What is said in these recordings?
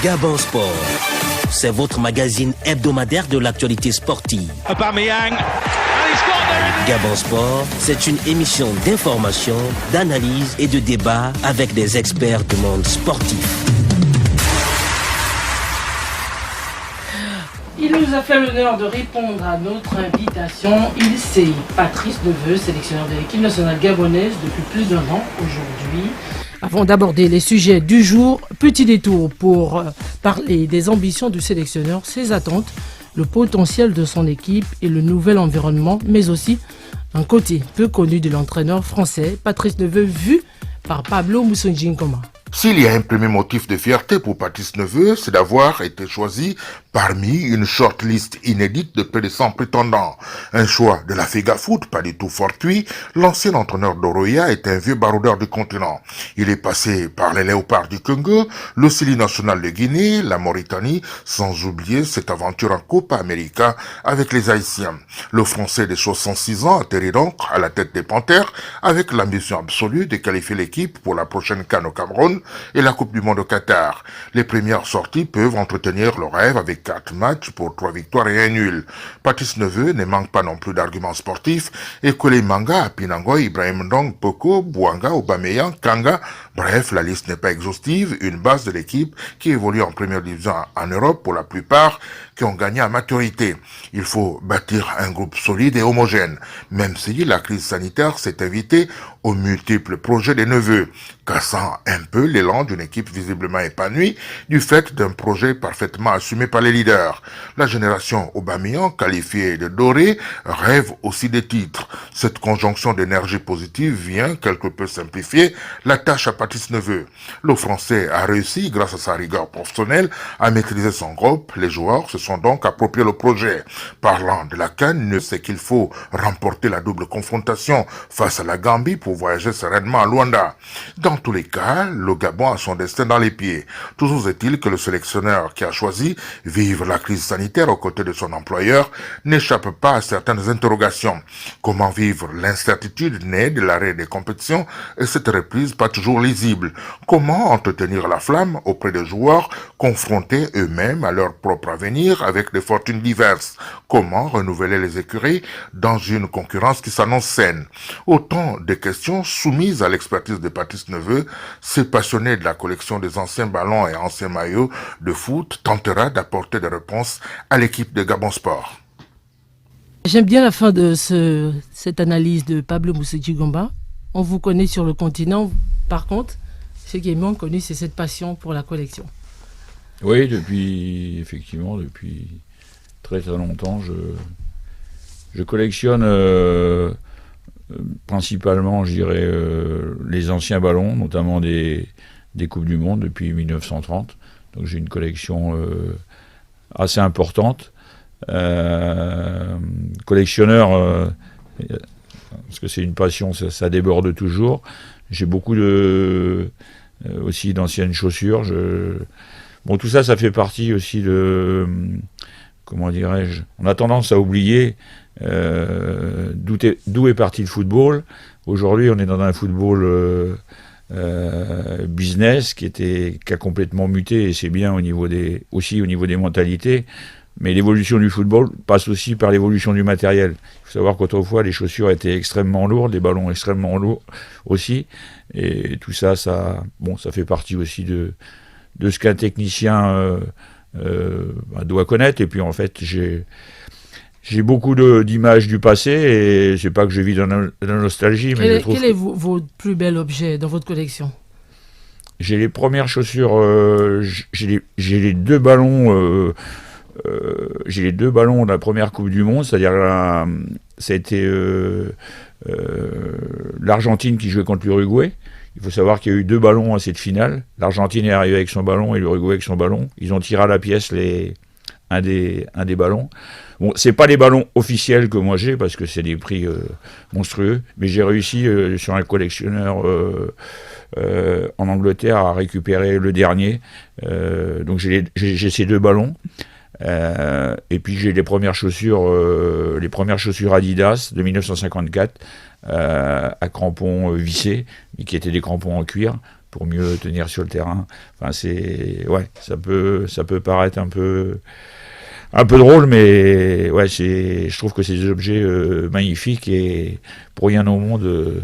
Gabon Sport, c'est votre magazine hebdomadaire de l'actualité sportive. Aubameyang. Gabon Sport, c'est une émission d'information, d'analyse et de débat avec des experts du monde sportif. Il nous a fait l'honneur de répondre à notre invitation. C'est Patrice Neveu, sélectionneur de l'équipe nationale gabonaise depuis plus d'1 an aujourd'hui. Avant d'aborder les sujets du jour, petit détour pour parler des ambitions du sélectionneur, ses attentes, le potentiel de son équipe et le nouvel environnement, mais aussi un côté peu connu de l'entraîneur français, Patrice Neveu, vu par Pablo Moussoudji-Nkoma. S'il y a un premier motif de fierté pour Patrice Neveu, c'est d'avoir été choisi parmi une shortlist inédite de près de 100 prétendants. Un choix de la Fega Foot, pas du tout fortuit. L'ancien entraîneur d'Oroya est un vieux baroudeur du continent. Il est passé par les Léopards du Congo, le Sili national de Guinée, la Mauritanie, sans oublier cette aventure en Copa América avec les Haïtiens. Le Français de 66 ans atterrit donc à la tête des Panthères avec l'ambition absolue de qualifier l'équipe pour la prochaine CAN au Cameroun et la Coupe du Monde au Qatar. Les premières sorties peuvent entretenir le rêve avec 4 matchs pour 3 victoires et 1 nul. Patrice Neveu ne manque pas non plus d'arguments sportifs et Kole Manga, Pinangoy, Ibrahim Ndong, Poko, Bouanga, Aubameyang, Kanga. Bref, la liste n'est pas exhaustive. Une base de l'équipe qui évolue en première division en Europe pour la plupart, qui ont gagné en maturité. Il faut bâtir un groupe solide et homogène, même si la crise sanitaire s'est invitée aux multiples projets des Neveux, cassant un peu l'élan d'une équipe visiblement épanouie du fait d'un projet parfaitement assumé par les leaders. La génération Aubameyang, qualifiée de dorée, rêve aussi des titres. Cette conjonction d'énergie positive vient quelque peu simplifier la tâche à Patrice Neveu. Le Français a réussi, grâce à sa rigueur professionnelle, à maîtriser son groupe. Les joueurs se sont donc appropriés le projet. Parlant de la CAN, c'est qu'il faut remporter la double confrontation face à la Gambie pour voyager sereinement à Luanda. Dans tous les cas, le Gabon a son destin dans les pieds. Toujours est-il que le sélectionneur qui a choisi vivre la crise sanitaire aux côtés de son employeur n'échappe pas à certaines interrogations. Comment vivre l'incertitude née de l'arrêt des compétitions et cette reprise pas toujours lisible? Comment entretenir la flamme auprès des joueurs confrontés eux-mêmes à leur propre avenir avec des fortunes diverses? Comment renouveler les écuries dans une concurrence qui s'annonce saine? Autant de questions soumises à l'expertise de Patrice Neveu. Ce passionné de la collection des anciens ballons et anciens maillots de foot tentera d'apporter des réponses à l'équipe de Gabon Sport. J'aime bien la fin de cette analyse de Pablo Moussoudji-Nkoma. On vous connaît sur le continent. Par contre, ce qui est moins connu, c'est cette passion pour la collection. Oui, depuis très très longtemps, je collectionne principalement, je dirais, les anciens ballons, notamment des Coupes du Monde depuis 1930. Donc j'ai une collection assez importante. Collectionneur, parce que c'est une passion, ça déborde toujours. J'ai beaucoup aussi d'anciennes chaussures. Bon, tout ça fait partie aussi de... Comment dirais-je? On a tendance à oublier d'où est parti le football. Aujourd'hui, on est dans un football business qui a complètement muté, et c'est bien aussi au niveau des mentalités. Mais l'évolution du football passe aussi par l'évolution du matériel. Il faut savoir qu'autrefois, les chaussures étaient extrêmement lourdes, les ballons extrêmement lourds aussi. Et tout ça fait partie aussi de ce qu'un technicien doit connaître. Et puis en fait, j'ai beaucoup d'images du passé, et c'est pas que je vis dans la nostalgie. Mais quel est votre plus bel objet dans votre collection? J'ai les premières chaussures, j'ai les 2 ballons. J'ai les 2 ballons de la première Coupe du Monde, c'est-à-dire ça a été l'Argentine qui jouait contre l'Uruguay. Il faut savoir qu'il y a eu 2 ballons à cette finale. L'Argentine est arrivée avec son ballon et l'Uruguay avec son ballon. Ils ont tiré à la pièce un des ballons. Bon, c'est pas les ballons officiels que moi j'ai, parce que c'est des prix monstrueux, mais j'ai réussi sur un collectionneur en Angleterre à récupérer le dernier. Donc j'ai ces 2 ballons. Et puis j'ai les premières chaussures Adidas de 1954 à crampons vissés, qui étaient des crampons en cuir, pour mieux tenir sur le terrain. Enfin, ça peut paraître un peu drôle, mais ouais, je trouve que c'est des objets magnifiques et pour rien au monde,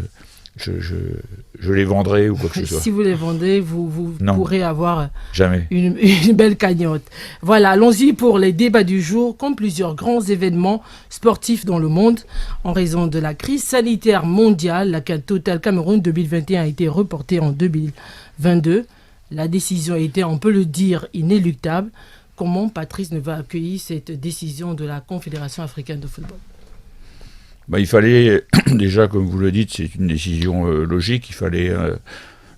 je les vendrai ou quoi que ce soit. Si vous les vendez, vous pourrez avoir jamais une belle cagnotte. Voilà, allons-y pour les débats du jour. Comme plusieurs grands événements sportifs dans le monde, en raison de la crise sanitaire mondiale, la Total Cameroun 2021 a été reportée en 2022. La décision était, on peut le dire, inéluctable. Comment Patrice Neveu va accueillir cette décision de la Confédération africaine de football? Il fallait, déjà comme vous le dites, c'est une décision logique, il fallait,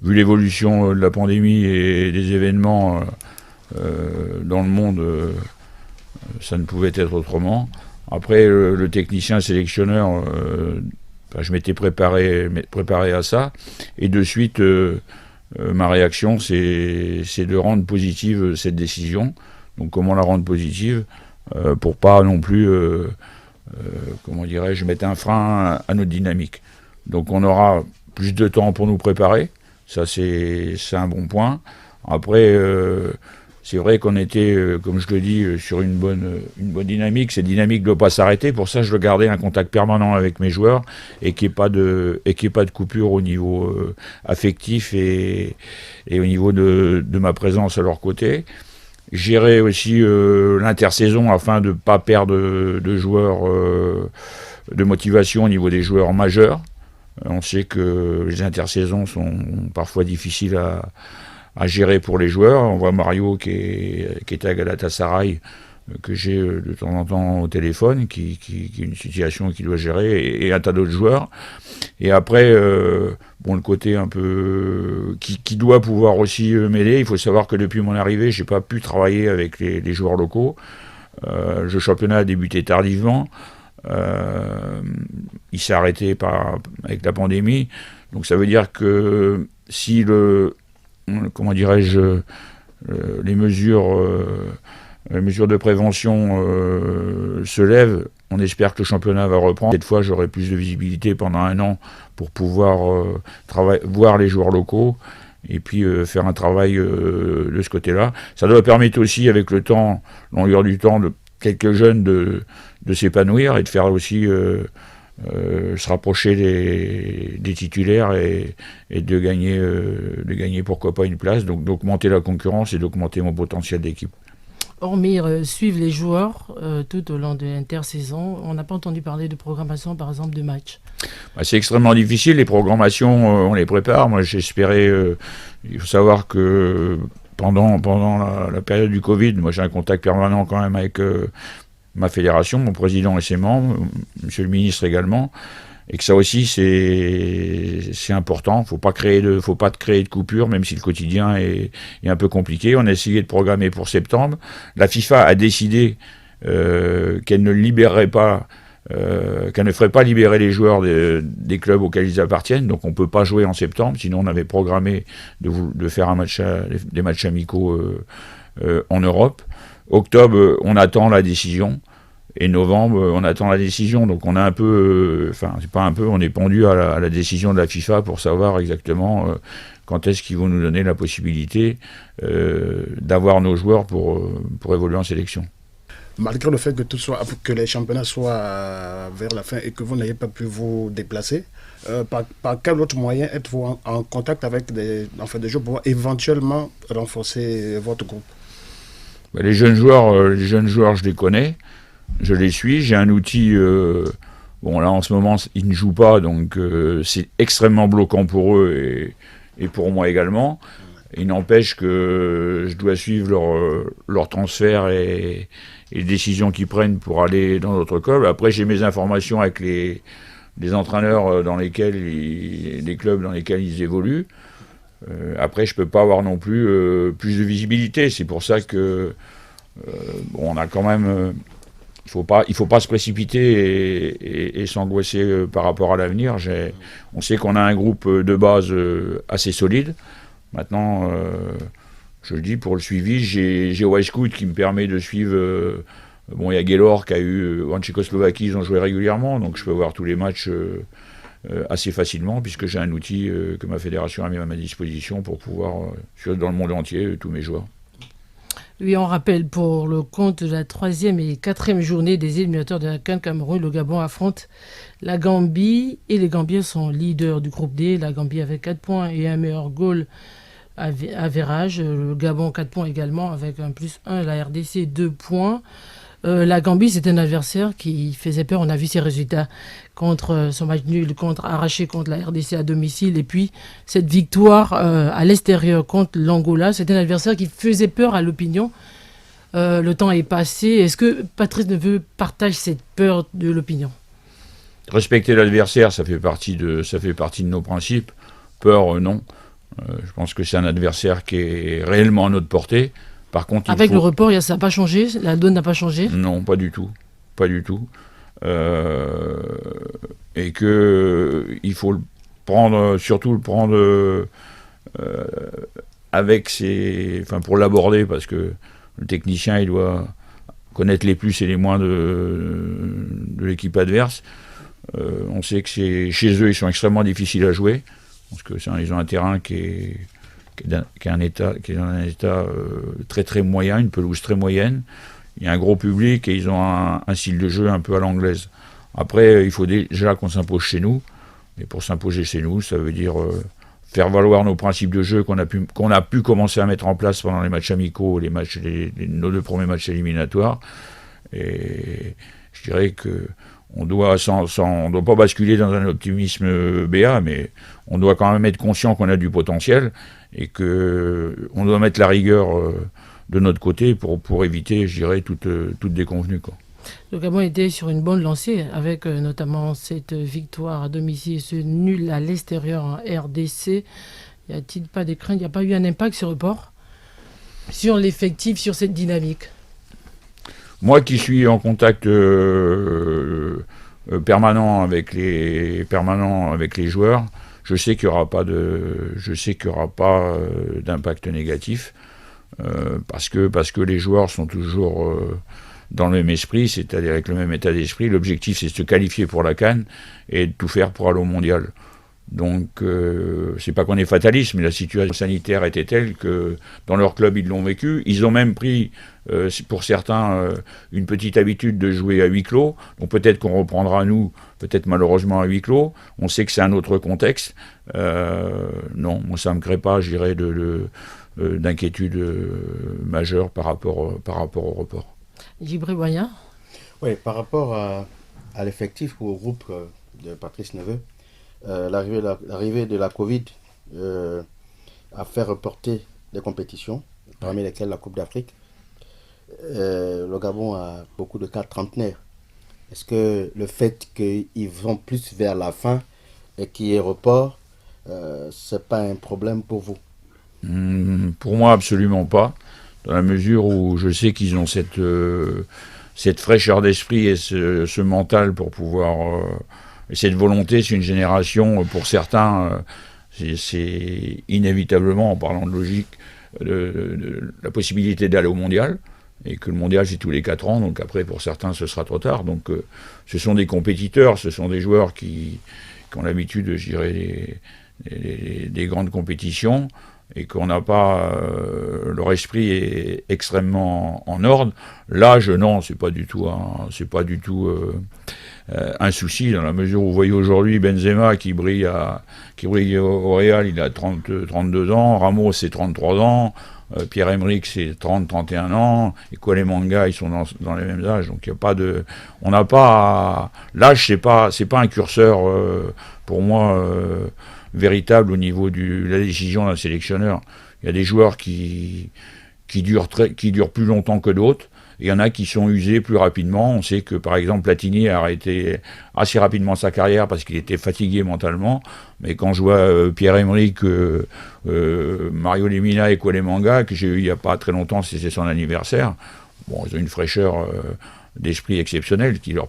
vu l'évolution de la pandémie et des événements dans le monde, ça ne pouvait être autrement. Après, le technicien sélectionneur, je m'étais préparé à ça, et de suite, ma réaction, c'est de rendre positive cette décision. Donc comment la rendre positive pour pas non plus, mettre un frein à notre dynamique. Donc on aura plus de temps pour nous préparer, ça c'est un bon point. Après, c'est vrai qu'on était, comme je le dis, sur une bonne dynamique. Cette dynamique ne doit pas s'arrêter. Pour ça, je veux garder un contact permanent avec mes joueurs et qu'il n'y ait pas de coupure au niveau affectif et au niveau de ma présence à leur côté. Gérer aussi l'intersaison afin de ne pas perdre de joueurs, de motivation au niveau des joueurs majeurs. On sait que les intersaisons sont parfois difficiles à gérer pour les joueurs. On voit Mario qui était à Galatasaray, que j'ai de temps en temps au téléphone, qui est une situation qu'il doit gérer, et un tas d'autres joueurs. Et après, le côté un peu qui doit pouvoir aussi m'aider. Il faut savoir que depuis mon arrivée, j'ai pas pu travailler avec les joueurs locaux. Le championnat a débuté tardivement. Il s'est arrêté avec la pandémie. Donc ça veut dire que si les mesures de prévention se lèvent, on espère que le championnat va reprendre. Cette fois, j'aurai plus de visibilité pendant un an pour pouvoir voir les joueurs locaux et puis faire un travail de ce côté-là. Ça doit permettre aussi, avec le temps, longueur du temps, de quelques jeunes de s'épanouir et de faire aussi se rapprocher des titulaires et de gagner pourquoi pas une place, donc d'augmenter la concurrence et d'augmenter mon potentiel d'équipe. Hormis suivre les joueurs tout au long de l'intersaison, on n'a pas entendu parler de programmation, par exemple, de matchs. C'est extrêmement difficile. Les programmations, on les prépare. Moi, j'espérais... il faut savoir que pendant la période du Covid, moi, j'ai un contact permanent quand même avec ma fédération, mon président et ses membres, monsieur le ministre également. Et que ça aussi, c'est important. Faut pas créer de coupure, même si le quotidien est un peu compliqué. On a essayé de programmer pour septembre. La FIFA a décidé qu'elle ne libérerait pas, qu'elle ne ferait pas libérer les joueurs des clubs auxquels ils appartiennent. Donc on peut pas jouer en septembre. Sinon on avait programmé de faire des matchs amicaux en Europe. Octobre, on attend la décision. Et novembre, on attend la décision. Donc on a un peu, c'est pas un peu, on est pendu à la décision de la FIFA pour savoir exactement quand est-ce qu'ils vont nous donner la possibilité d'avoir nos joueurs pour évoluer en sélection. Malgré le fait que les championnats soient vers la fin et que vous n'ayez pas pu vous déplacer, par quel autre moyen êtes-vous en contact avec des joueurs pour éventuellement renforcer votre groupe? Les jeunes joueurs, je les connais. Je les suis, j'ai un outil, là en ce moment ils ne jouent pas, donc c'est extrêmement bloquant pour eux et pour moi également. Il n'empêche que je dois suivre leur transfert et les décisions qu'ils prennent pour aller dans d'autres clubs. Après j'ai mes informations avec les entraîneurs les clubs dans lesquels ils évoluent. Après je peux pas avoir non plus plus de visibilité, c'est pour ça que on a quand même... Il faut pas se précipiter et s'angoisser par rapport à l'avenir. On sait qu'on a un groupe de base assez solide. Maintenant, je le dis, pour le suivi, j'ai Y-Scout qui me permet de suivre... il y a Gaylor qui a eu en Tchécoslovaquie, ils ont joué régulièrement, donc je peux voir tous les matchs assez facilement, puisque j'ai un outil que ma fédération a mis à ma disposition pour pouvoir suivre dans le monde entier tous mes joueurs. Oui, on rappelle pour le compte de la 3e et 4e journée des éliminatoires de la CAN Cameroun, le Gabon affronte la Gambie et les Gambiens sont leaders du groupe D. La Gambie avec 4 points et un meilleur goal avérage. Le Gabon 4 points également avec un +1. La RDC 2 points. La Gambie, c'est un adversaire qui faisait peur. On a vu ses résultats contre son match nul, arraché contre la RDC à domicile. Et puis, cette victoire à l'extérieur contre l'Angola, c'est un adversaire qui faisait peur à l'opinion. Le temps est passé. Est-ce que Patrice Neveu partage cette peur de l'opinion ? Respecter l'adversaire, ça fait partie de nos principes. Peur, non. Je pense que c'est un adversaire qui est réellement à notre portée. Par contre, avec le report, ça n'a pas changé, la donne n'a pas changé ? Non, pas du tout. Et qu'il faut surtout le prendre pour l'aborder, parce que le technicien, il doit connaître les plus et les moins de l'équipe adverse. On sait que chez eux, ils sont extrêmement difficiles à jouer, parce que ils ont un terrain qui est dans un état très très moyen, une pelouse très moyenne. Il y a un gros public et ils ont un style de jeu un peu à l'anglaise. Après, il faut déjà qu'on s'impose chez nous. Et pour s'imposer chez nous, ça veut dire faire valoir nos principes de jeu qu'on a pu commencer à mettre en place pendant les matchs amicaux, nos 2 premiers matchs éliminatoires. Et je dirais que on doit pas basculer dans un optimisme béat, mais on doit quand même être conscient qu'on a du potentiel et qu'on doit mettre la rigueur de notre côté pour éviter, je dirais, toute déconvenue, quoi. Le Gabon était sur une bonne lancée avec notamment cette victoire à domicile, ce nul à l'extérieur en RDC. Y a-t-il pas des craintes ? Il n'y a pas eu un impact ce report sur l'effectif, sur cette dynamique ? Moi qui suis en contact permanent avec les joueurs, je sais qu'il n'y aura pas d'impact négatif parce que les joueurs sont toujours dans le même esprit, c'est-à-dire avec le même état d'esprit. L'objectif, c'est de se qualifier pour la CAN et de tout faire pour aller au mondial. Donc, c'est pas qu'on est fataliste, mais la situation sanitaire était telle que dans leur club, ils l'ont vécu. Ils ont même pris, pour certains, une petite habitude de jouer à huis clos. Donc peut-être qu'on reprendra, nous, peut-être malheureusement à huis clos. On sait que c'est un autre contexte. Non, moi, ça ne me crée pas, je dirais, d'inquiétude majeure par rapport au report. Djibril Boigna ? Oui, par rapport à l'effectif ou au groupe de Patrice Neveu, l'arrivée de la Covid a fait reporter des compétitions, parmi lesquelles la Coupe d'Afrique. Le Gabon a beaucoup de cas trentenaires. Est-ce que le fait qu'ils vont plus vers la fin et qu'il y ait report, c'est pas un problème pour vous ? Pour moi, absolument pas. Dans la mesure où je sais qu'ils ont cette fraîcheur d'esprit et ce mental pour pouvoir... et cette volonté, c'est une génération, pour certains, c'est inévitablement, en parlant de logique, la possibilité d'aller au mondial, et que le mondial, c'est tous les 4 ans, donc après, pour certains, ce sera trop tard. Donc, ce sont des compétiteurs, ce sont des joueurs qui ont l'habitude, je dirais, des grandes compétitions, et qu'on n'a pas... leur esprit est extrêmement en ordre. L'âge, non, c'est pas du tout un souci, dans la mesure où vous voyez aujourd'hui Benzema qui brille au Real, il a 32 ans, Ramos c'est 33 ans, Pierre-Emerick c'est 30-31 ans, et Koualemanga ils sont dans les mêmes âges, donc il y a pas de... On n'a pas... L'âge c'est pas un curseur pour moi véritable au niveau de la décision d'un sélectionneur. Il y a des joueurs qui durent plus longtemps que d'autres. Il y en a qui sont usés plus rapidement. On sait que, par exemple, Platini a arrêté assez rapidement sa carrière parce qu'il était fatigué mentalement. Mais quand je vois Pierre-Emerick, Mario Lemina et Koualemanga, que j'ai eu il n'y a pas très longtemps, c'était son anniversaire, bon, ils ont une fraîcheur d'esprit exceptionnelle qui va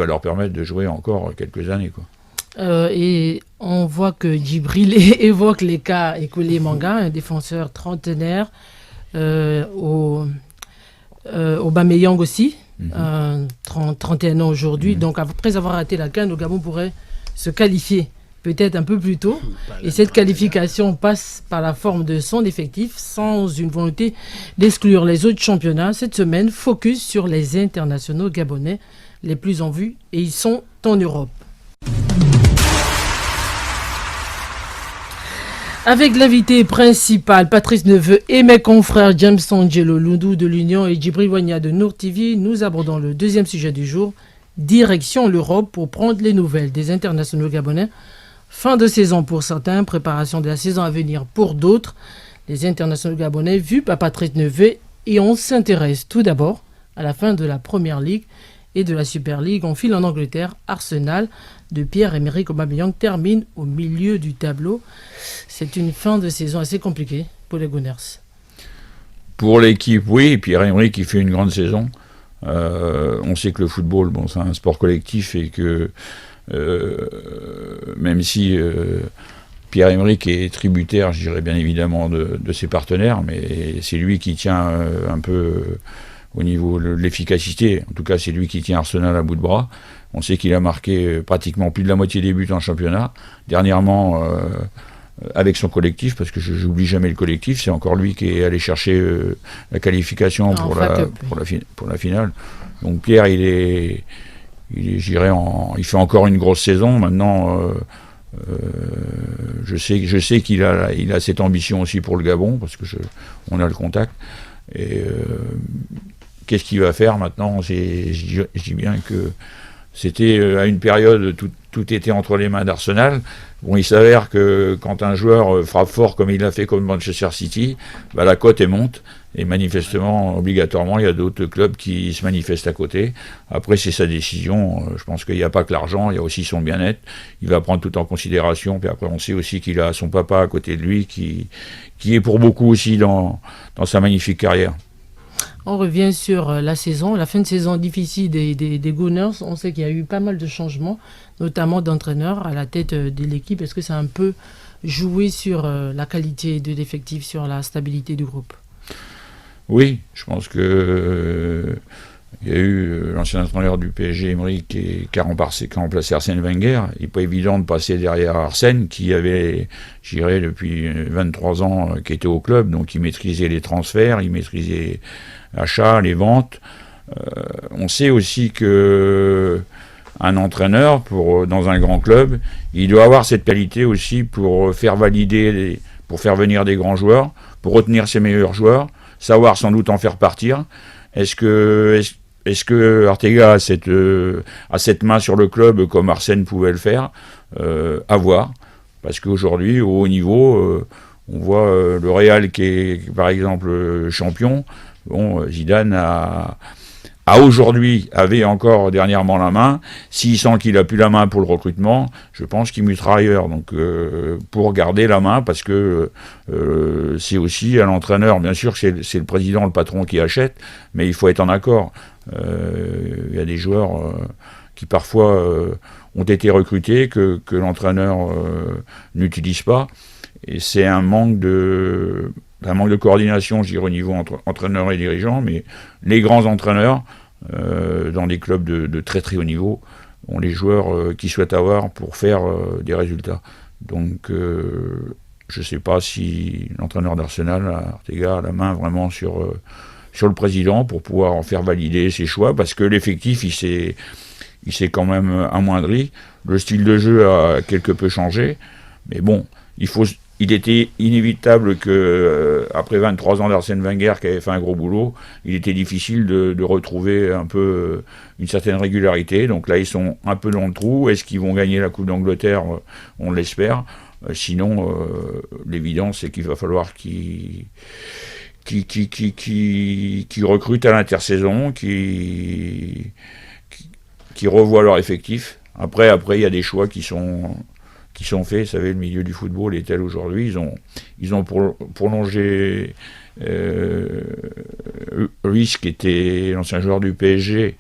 leur permettre de jouer encore quelques années, quoi. Et on voit que Djibril évoque les cas Koualemanga, un défenseur trentenaire, Aubameyang aussi, 31 ans aujourd'hui. Donc après avoir raté la CAN, le Gabon pourrait se qualifier peut-être un peu plus tôt. Et cette qualification passe par la forme de son effectif sans une volonté d'exclure les autres championnats. Cette semaine, focus sur les internationaux gabonais les plus en vue et ils sont en Europe. Avec l'invité principal, Patrice Neveu et mes confrères James Angelo Lundu de l'Union et Djibril Wanya de Nour TV, nous abordons le deuxième sujet du jour, direction l'Europe pour prendre les nouvelles des internationaux gabonais. Fin de saison pour certains, préparation de la saison à venir pour d'autres. Les internationaux gabonais vus par Patrice Neveu et on s'intéresse tout d'abord à la fin de la Première Ligue et de la Super League. On file en Angleterre, Arsenal de Pierre-Emerick Aubameyang termine au milieu du tableau. C'est une fin de saison assez compliquée pour les Gunners. Pour l'équipe, oui, Pierre-Emerick qui fait une grande saison. On sait que le football, c'est un sport collectif et que même si Pierre-Emerick est tributaire, je dirais bien évidemment, de ses partenaires, mais c'est lui qui tient un peu au niveau de l'efficacité. En tout cas, c'est lui qui tient Arsenal à bout de bras. On sait qu'il a marqué pratiquement plus de la moitié des buts en championnat. Dernièrement, avec son collectif, parce que je n'oublie jamais le collectif, c'est encore lui qui est allé chercher la qualification pour la finale. Donc Pierre, il fait encore une grosse saison. Maintenant, je sais qu'il a cette ambition aussi pour le Gabon, parce que on a le contact. Et qu'est-ce qu'il va faire maintenant? Je dis bien que c'était à une période, tout était entre les mains d'Arsenal. Bon, il s'avère que quand un joueur frappe fort comme il l'a fait comme Manchester City, la cote monte. Et manifestement, obligatoirement, il y a d'autres clubs qui se manifestent à côté. Après, c'est sa décision. Je pense qu'il n'y a pas que l'argent, il y a aussi son bien-être. Il va prendre tout en considération. Puis après, on sait aussi qu'il a son papa à côté de lui qui est pour beaucoup aussi dans sa magnifique carrière. On revient sur la saison, la fin de saison difficile des Gunners. On sait qu'il y a eu pas mal de changements, notamment d'entraîneurs à la tête de l'équipe. Est-ce que ça a un peu joué sur la qualité de l'effectif, sur la stabilité du groupe? Oui, je pense que il y a eu l'ancien entraîneur du PSG, Emery, qui a remplacé Arsène Wenger. Il n'est pas évident de passer derrière Arsène, qui avait, je dirais, depuis 23 ans, qui était au club, donc il maîtrisait les transferts, il maîtrisait l'achat, les ventes. On sait aussi que un entraîneur, dans un grand club, il doit avoir cette qualité aussi pour faire valider, pour faire venir des grands joueurs, pour retenir ses meilleurs joueurs, savoir sans doute en faire partir. Est-ce que Ortega a cette main sur le club comme Arsène pouvait le faire? À voir. Parce qu'aujourd'hui, au haut niveau, on voit le Real qui est, par exemple, champion. Bon, Zidane avait encore dernièrement la main. S'il sent qu'il n'a plus la main pour le recrutement, je pense qu'il mutera ailleurs. Donc, pour garder la main, parce que c'est aussi à l'entraîneur, bien sûr, c'est le président, le patron qui achète, mais il faut être en accord. Il y a des joueurs qui parfois ont été recrutés, que l'entraîneur n'utilise pas. Et c'est un manque de coordination, je dirais, au niveau entre entraîneurs et dirigeants, mais les grands entraîneurs, dans des clubs de très très haut niveau, ont les joueurs qu'ils souhaitent avoir pour faire des résultats. Donc je ne sais pas si l'entraîneur d'Arsenal, Ortega, a la main vraiment sur le président pour pouvoir en faire valider ses choix, parce que l'effectif il s'est quand même amoindri. Le style de jeu a quelque peu changé, mais bon, il était inévitable que, après 23 ans d'Arsène Wenger qui avait fait un gros boulot, il était difficile de retrouver un peu une certaine régularité. Donc là, ils sont un peu dans le trou. Est-ce qu'ils vont gagner la Coupe d'Angleterre? On l'espère. Sinon, l'évidence, c'est qu'il va falloir qu'ils recrutent à l'intersaison, qui revoient leur effectif. Après, il y a des choix qui sont faits. Vous savez, le milieu du football est tel aujourd'hui. Ils ont prolongé Ruiz, qui était l'ancien joueur du PSG,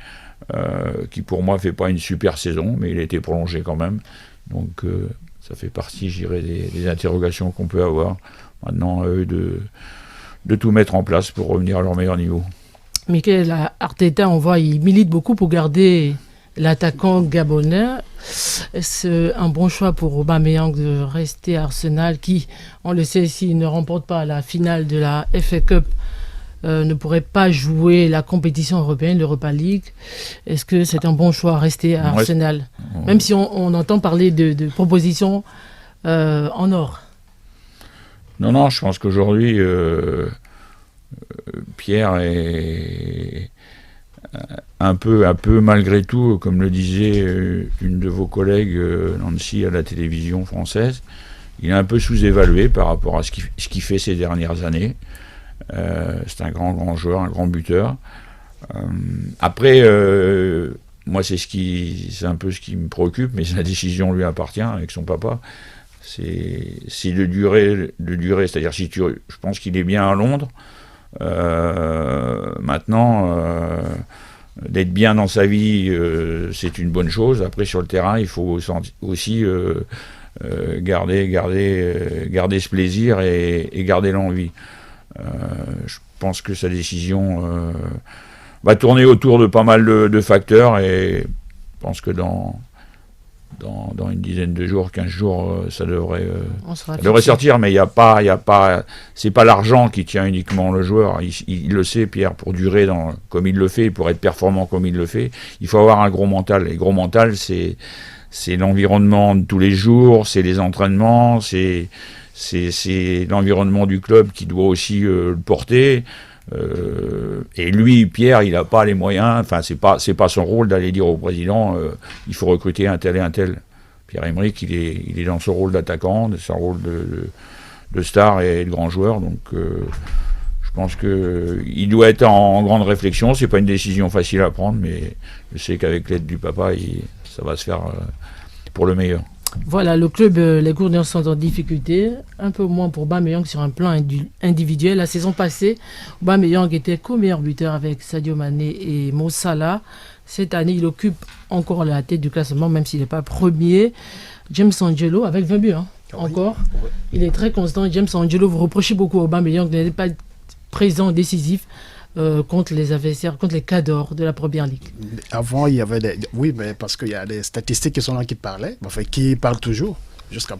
qui pour moi fait pas une super saison, mais il a été prolongé quand même. Donc ça fait partie, je dirais, des interrogations qu'on peut avoir. Maintenant, à eux de tout mettre en place pour revenir à leur meilleur niveau. Mikel Arteta, on voit, il milite beaucoup pour garder l'attaquant gabonais. Est-ce un bon choix pour Aubameyang de rester à Arsenal qui, on le sait, s'il ne remporte pas la finale de la FA Cup, ne pourrait pas jouer la compétition européenne, l'Europa League. Est-ce que c'est un bon choix à rester à Arsenal? Même si on entend parler de propositions en or. Non, je pense qu'aujourd'hui, Pierre est un peu malgré tout, comme le disait une de vos collègues, Nancy, à la télévision française, il est un peu sous-évalué par rapport à ce qu'il fait ces dernières années. C'est un grand joueur, un grand buteur. Après, moi, c'est un peu ce qui me préoccupe, mais la décision lui appartient avec son papa. C'est de durer. C'est-à-dire, je pense qu'il est bien à Londres. Maintenant, d'être bien dans sa vie, c'est une bonne chose. Après, sur le terrain, il faut aussi garder ce plaisir et garder l'envie. Je pense que sa décision va tourner autour de pas mal de facteurs, et je pense que dans une dizaine de jours, 15 jours, ça devrait sortir, mais c'est pas l'argent qui tient uniquement le joueur. Il le sait, Pierre, pour durer comme il le fait, pour être performant comme il le fait, il faut avoir un gros mental. Et gros mental, c'est l'environnement de tous les jours, c'est les entraînements, c'est l'environnement du club qui doit aussi le porter. Et lui, Pierre, il n'a pas les moyens. Enfin, c'est pas son rôle d'aller dire au président il faut recruter un tel et un tel. Pierre-Emerick, il est dans son rôle d'attaquant, de son rôle de star et de grand joueur. Donc, je pense qu'il doit être en grande réflexion. C'est pas une décision facile à prendre, mais je sais qu'avec l'aide du papa, ça va se faire pour le meilleur. Voilà, le club, les Gourdiens sont en difficulté, un peu moins pour Aubameyang sur un plan individuel. La saison passée, Aubameyang était co-meilleur buteur avec Sadio Mané et Mo Salah. Cette année, il occupe encore la tête du classement, même s'il n'est pas premier. James Angelo, avec 20 buts, encore. Oui. Il est très constant. James Angelo, vous reprochez beaucoup à Aubameyang de n'être pas présent, décisif. Contre les adversaires, contre les cadors de la Première Ligue. Avant, il y avait oui, mais parce qu'il y a des statistiques qui sont là qui parlaient, enfin, qui parlent toujours, jusqu'à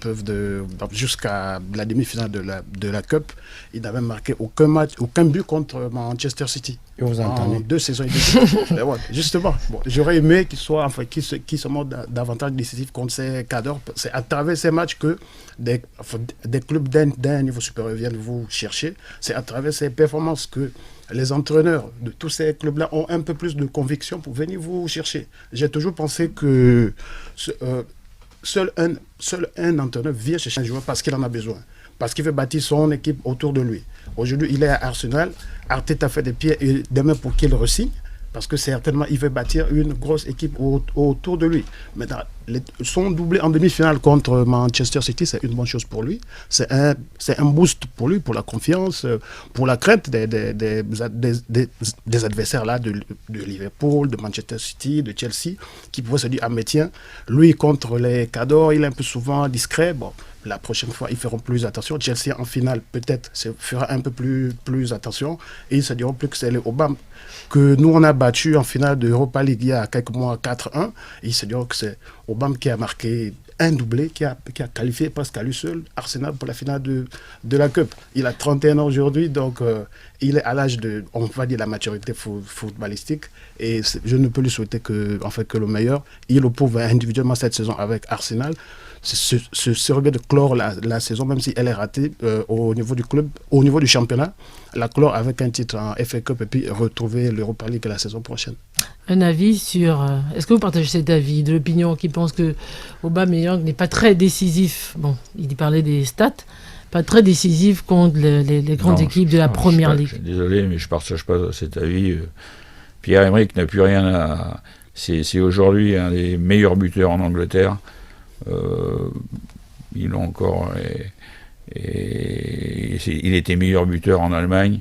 la demi-finale de la Cup. Il n'avait marqué aucun but contre Manchester City. Et vous entendez en 2 saisons et demie. Ouais, justement, j'aurais aimé qu'il se montre davantage décisif contre ces cadors. C'est à travers ces matchs que des clubs d'un niveau supérieur viennent vous chercher. C'est à travers ces performances que les entraîneurs de tous ces clubs-là ont un peu plus de conviction pour venir vous chercher. J'ai toujours pensé que seul un entraîneur vient chercher un joueur parce qu'il en a besoin, parce qu'il veut bâtir son équipe autour de lui. Aujourd'hui, il est à Arsenal. Arteta fait des pieds et des mains pour qu'il re-signe, parce que certainement, il veut bâtir une grosse équipe autour de lui. Maintenant, son doublé en demi-finale contre Manchester City, c'est une bonne chose pour lui. C'est un boost pour lui, pour la confiance, pour la crainte des adversaires là, de Liverpool, de Manchester City, de Chelsea, qui pouvaient se dire, ah mais tiens, lui contre les cadors, il est un peu souvent discret. Bon, la prochaine fois, ils feront plus attention. Chelsea en finale, peut-être, fera un peu plus attention. Et ils se diront plus que c'est les Obama que nous, on a battu en finale de Europa League il y a quelques mois, 4-1. Et ils se diront que c'est Obama qui a marqué un doublé, qui a qualifié presque à lui seul Arsenal pour la finale de la Cup. Il a 31 ans aujourd'hui, donc il est à l'âge de, on va dire, la maturité footballistique. Et je ne peux lui souhaiter que le meilleur. Il le prouve individuellement cette saison avec Arsenal. Ce serait bien de clore la saison, même si elle est ratée au niveau du club, au niveau du championnat, la clore avec un titre en FA Cup et puis retrouver l'Europa League la saison prochaine. Un avis sur... est-ce que vous partagez cet avis de l'opinion qui pense que Aubameyang n'est pas très décisif? Bon, il parlait des stats, pas très décisif contre les grandes équipes de la Première Ligue. Je suis désolé, mais je ne partage pas cet avis. Pierre-Emerick n'a plus rien à... C'est aujourd'hui un des meilleurs buteurs en Angleterre. Il a encore... il était meilleur buteur en Allemagne.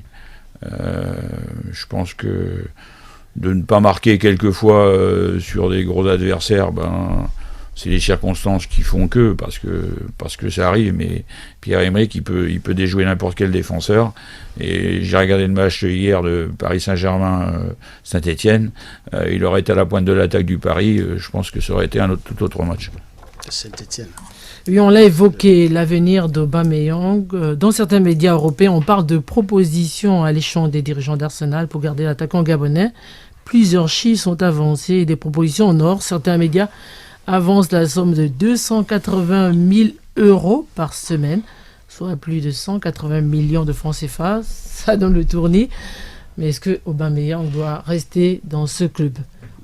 Je pense que de ne pas marquer quelquefois sur des gros adversaires, c'est les circonstances qui font parce que ça arrive, mais Pierre-Emerick, il peut déjouer n'importe quel défenseur. Et j'ai regardé le match hier de Paris Saint-Germain Saint-Étienne, il aurait été à la pointe de l'attaque du Paris, je pense que ça aurait été tout autre match. Saint-Étienne. Oui, on l'a évoqué, l'avenir d'Aubameyang. Dans certains médias européens, on parle de propositions à l'échelon des dirigeants d'Arsenal pour garder l'attaquant gabonais. Plusieurs chiffres sont avancés et des propositions en or. Certains médias avancent la somme de 280 000 euros par semaine, soit plus de 180 millions de francs CFA. Ça donne le tournis. Mais est-ce que Aubameyang doit rester dans ce club?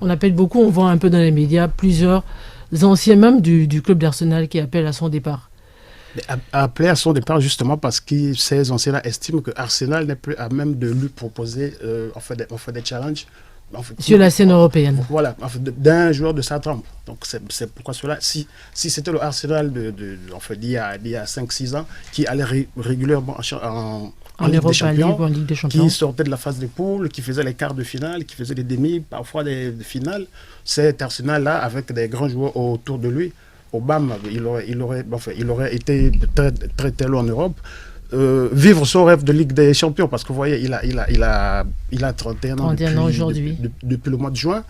On appelle beaucoup, on voit un peu dans les médias, plusieurs anciens membres du club d'Arsenal qui appellent à son départ. Appeler à son départ justement parce que ces anciens-là estiment que Arsenal n'est plus à même de lui proposer des challenges. Sur la scène européenne. Voilà, d'un joueur de sa trempe. Donc c'est pourquoi cela, si c'était le Arsenal d'il y a 5-6 ans, qui allait régulièrement en Ligue des Champions, en Ligue des Champions, qui sortait de la phase des poules, qui faisait les quarts de finale, qui faisait des demi, parfois des finales, cet Arsenal-là, avec des grands joueurs autour de lui, Obama, il aurait été très, très, très loin en Europe. Vivre son rêve de Ligue des Champions, parce que vous voyez, il a 31 ans aujourd'hui. Depuis le mois de juin.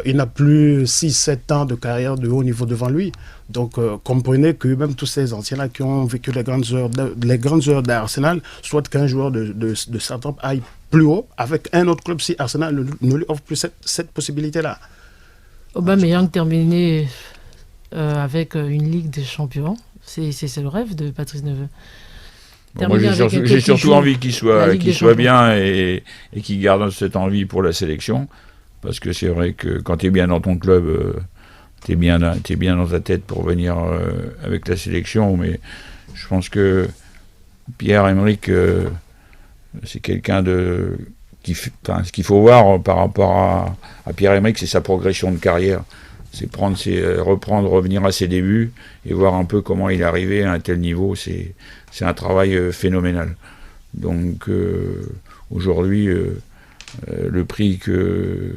Il n'a plus 6-7 ans de carrière de haut niveau devant lui. Donc, comprenez que même tous ces anciens-là qui ont vécu les grandes heures d'Arsenal souhaitent qu'un joueur de Southampton aille plus haut avec un autre club si Arsenal ne lui offre plus cette possibilité-là. Aubameyang terminé avec une Ligue des Champions. C'est le rêve de Patrice Neveu. Bon, moi, j'ai surtout envie qu'il soit bien et qu'il garde cette envie pour la sélection. Parce que c'est vrai que quand tu es bien dans ton club, tu es bien dans ta tête pour venir avec la sélection. Mais je pense que Pierre-Emerick, c'est quelqu'un ce qu'il faut voir par rapport à Pierre-Emerick, c'est sa progression de carrière. C'est revenir à ses débuts et voir un peu comment il est arrivé à un tel niveau. C'est un travail phénoménal. Donc aujourd'hui, le prix que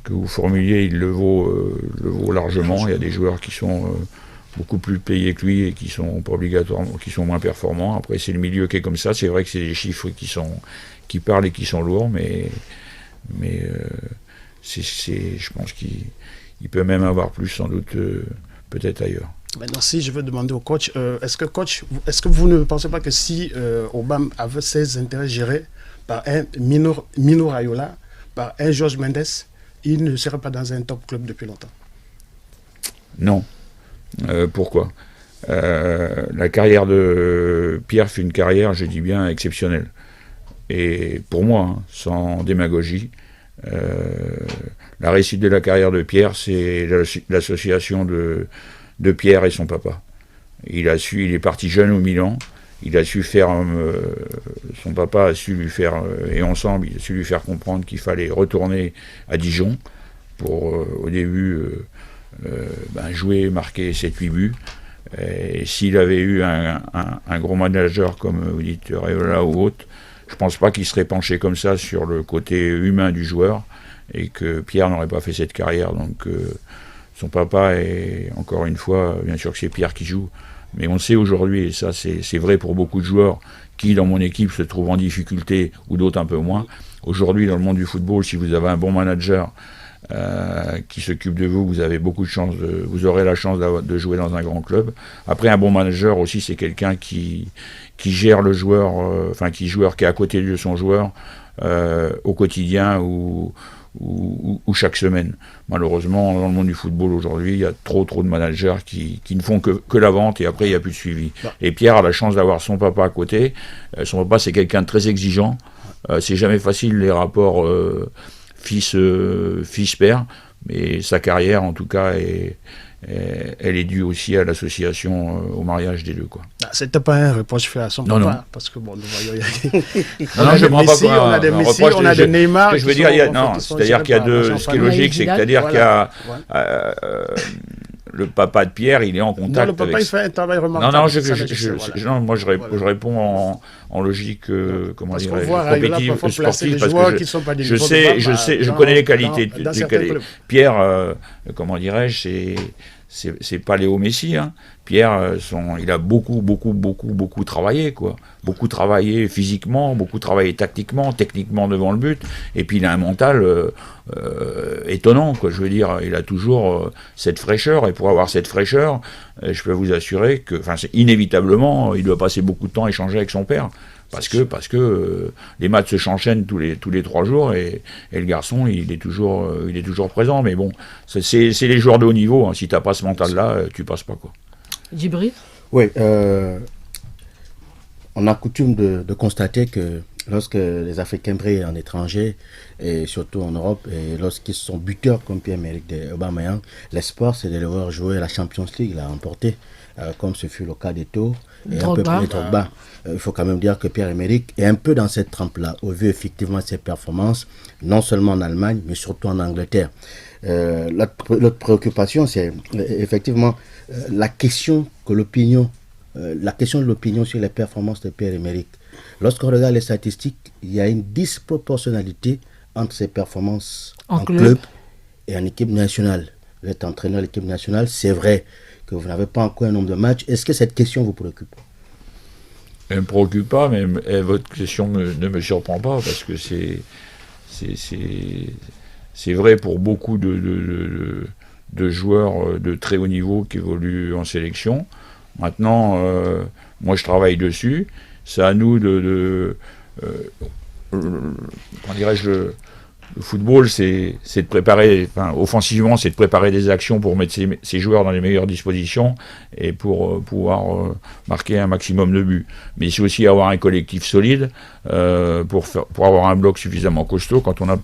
vous formuliez, il le vaut largement. Il y a des joueurs qui sont beaucoup plus payés que lui et qui sont pas obligatoirement, qui sont moins performants. Après, c'est le milieu qui est comme ça. C'est vrai que c'est des chiffres qui parlent et qui sont lourds, mais je pense qu'il peut même avoir plus, sans doute, peut-être ailleurs. Maintenant, si je veux demander au coach, est-ce que vous ne pensez pas que si Obama avait ses intérêts gérés par un Mino Raiola, par un Jorge Mendes, il ne serait pas dans un top club depuis longtemps? Non. Pourquoi? La carrière de Pierre fut une carrière, je dis bien, exceptionnelle. Et pour moi, sans démagogie, la réussite de la carrière de Pierre, c'est l'association de Pierre et son papa. Il est parti jeune au Milan, il a su faire, son papa a su lui faire, et ensemble, il a su lui faire comprendre qu'il fallait retourner à Dijon pour, au début, jouer, marquer 7-8 buts. Et s'il avait eu un gros manager, comme vous dites, Raiola ou autre, je ne pense pas qu'il serait penché comme ça sur le côté humain du joueur, et que Pierre n'aurait pas fait cette carrière. Donc son papa est, encore une fois, bien sûr que c'est Pierre qui joue, mais on sait aujourd'hui, et ça c'est vrai pour beaucoup de joueurs qui dans mon équipe se trouvent en difficulté, ou d'autres un peu moins. Aujourd'hui, dans le monde du football, si vous avez un bon manager qui s'occupe de vous, vous avez beaucoup de chance, vous aurez la chance de jouer dans un grand club. Après, un bon manager aussi, c'est quelqu'un qui gère le joueur, qui est à côté de son joueur au quotidien ou chaque semaine. Malheureusement, dans le monde du football aujourd'hui, il y a trop de managers qui ne font que la vente, et après il n'y a plus de suivi. Et Pierre a la chance d'avoir son papa à côté. Son papa, c'est quelqu'un de très exigeant. C'est jamais facile les rapports fils-père, mais sa carrière en tout cas elle est due aussi à l'association, au mariage des deux, quoi. C'était pas un reproche fait à son papa, non. parce que bon, nous voyons, je ne Messi, on a des Messi, on a des Neymar. Je veux dire, c'est-à-dire qu'il y a deux. Ce qui est logique, c'est qu'il y a le papa de Pierre, il est en contact. Non, le papa, il fait un travail remarquable. Non, moi je réponds en logique, comment dirais-je, compétitive, sportive, parce que je connais les qualités. Pierre, comment dirais-je, c'est pas Léo Messi, hein. Pierre, il a beaucoup travaillé, quoi. Beaucoup travaillé physiquement, beaucoup travaillé tactiquement, techniquement devant le but. Et puis il a un mental étonnant, quoi. Je veux dire, il a toujours cette fraîcheur. Et pour avoir cette fraîcheur, je peux vous assurer que, inévitablement, il doit passer beaucoup de temps à échanger avec son père. Parce que les matchs s'enchaînent tous les 3 jours et le garçon il est toujours présent. Mais bon, c'est les joueurs de haut niveau, hein. Si t'as pas ce mental-là, tu passes pas, quoi. Djibril ? Oui, on a coutume de constater que lorsque les Africains brillent en étranger, et surtout en Europe, et lorsqu'ils sont buteurs comme Pierre-Emerick Aubameyang, l'espoir c'est de les voir jouer la Champions League, la remporter, comme ce fut le cas d'Eto'o et un peu plus Drogba. Il faut quand même dire que Pierre-Emerick est un peu dans cette trempe-là, au vu effectivement de ses performances, non seulement en Allemagne, mais surtout en Angleterre. L'autre préoccupation, c'est effectivement la question de l'opinion sur les performances de Pierre-Emerick. Lorsqu'on regarde les statistiques, il y a une disproportionnalité entre ses performances en club et en équipe nationale. Vous êtes entraîneur de l'équipe nationale, c'est vrai que vous n'avez pas encore un nombre de matchs. Est-ce que cette question vous préoccupe ? Elle ne me préoccupe pas, mais votre question ne me surprend pas, parce que c'est vrai pour beaucoup de joueurs de très haut niveau qui évoluent en sélection. Maintenant, moi je travaille dessus. C'est à nous comment dirais-je, le football, c'est de préparer, offensivement, c'est de préparer des actions pour mettre ces joueurs dans les meilleures dispositions et pour pouvoir marquer un maximum de buts. Mais c'est aussi avoir un collectif solide pour avoir un bloc suffisamment costaud quand on a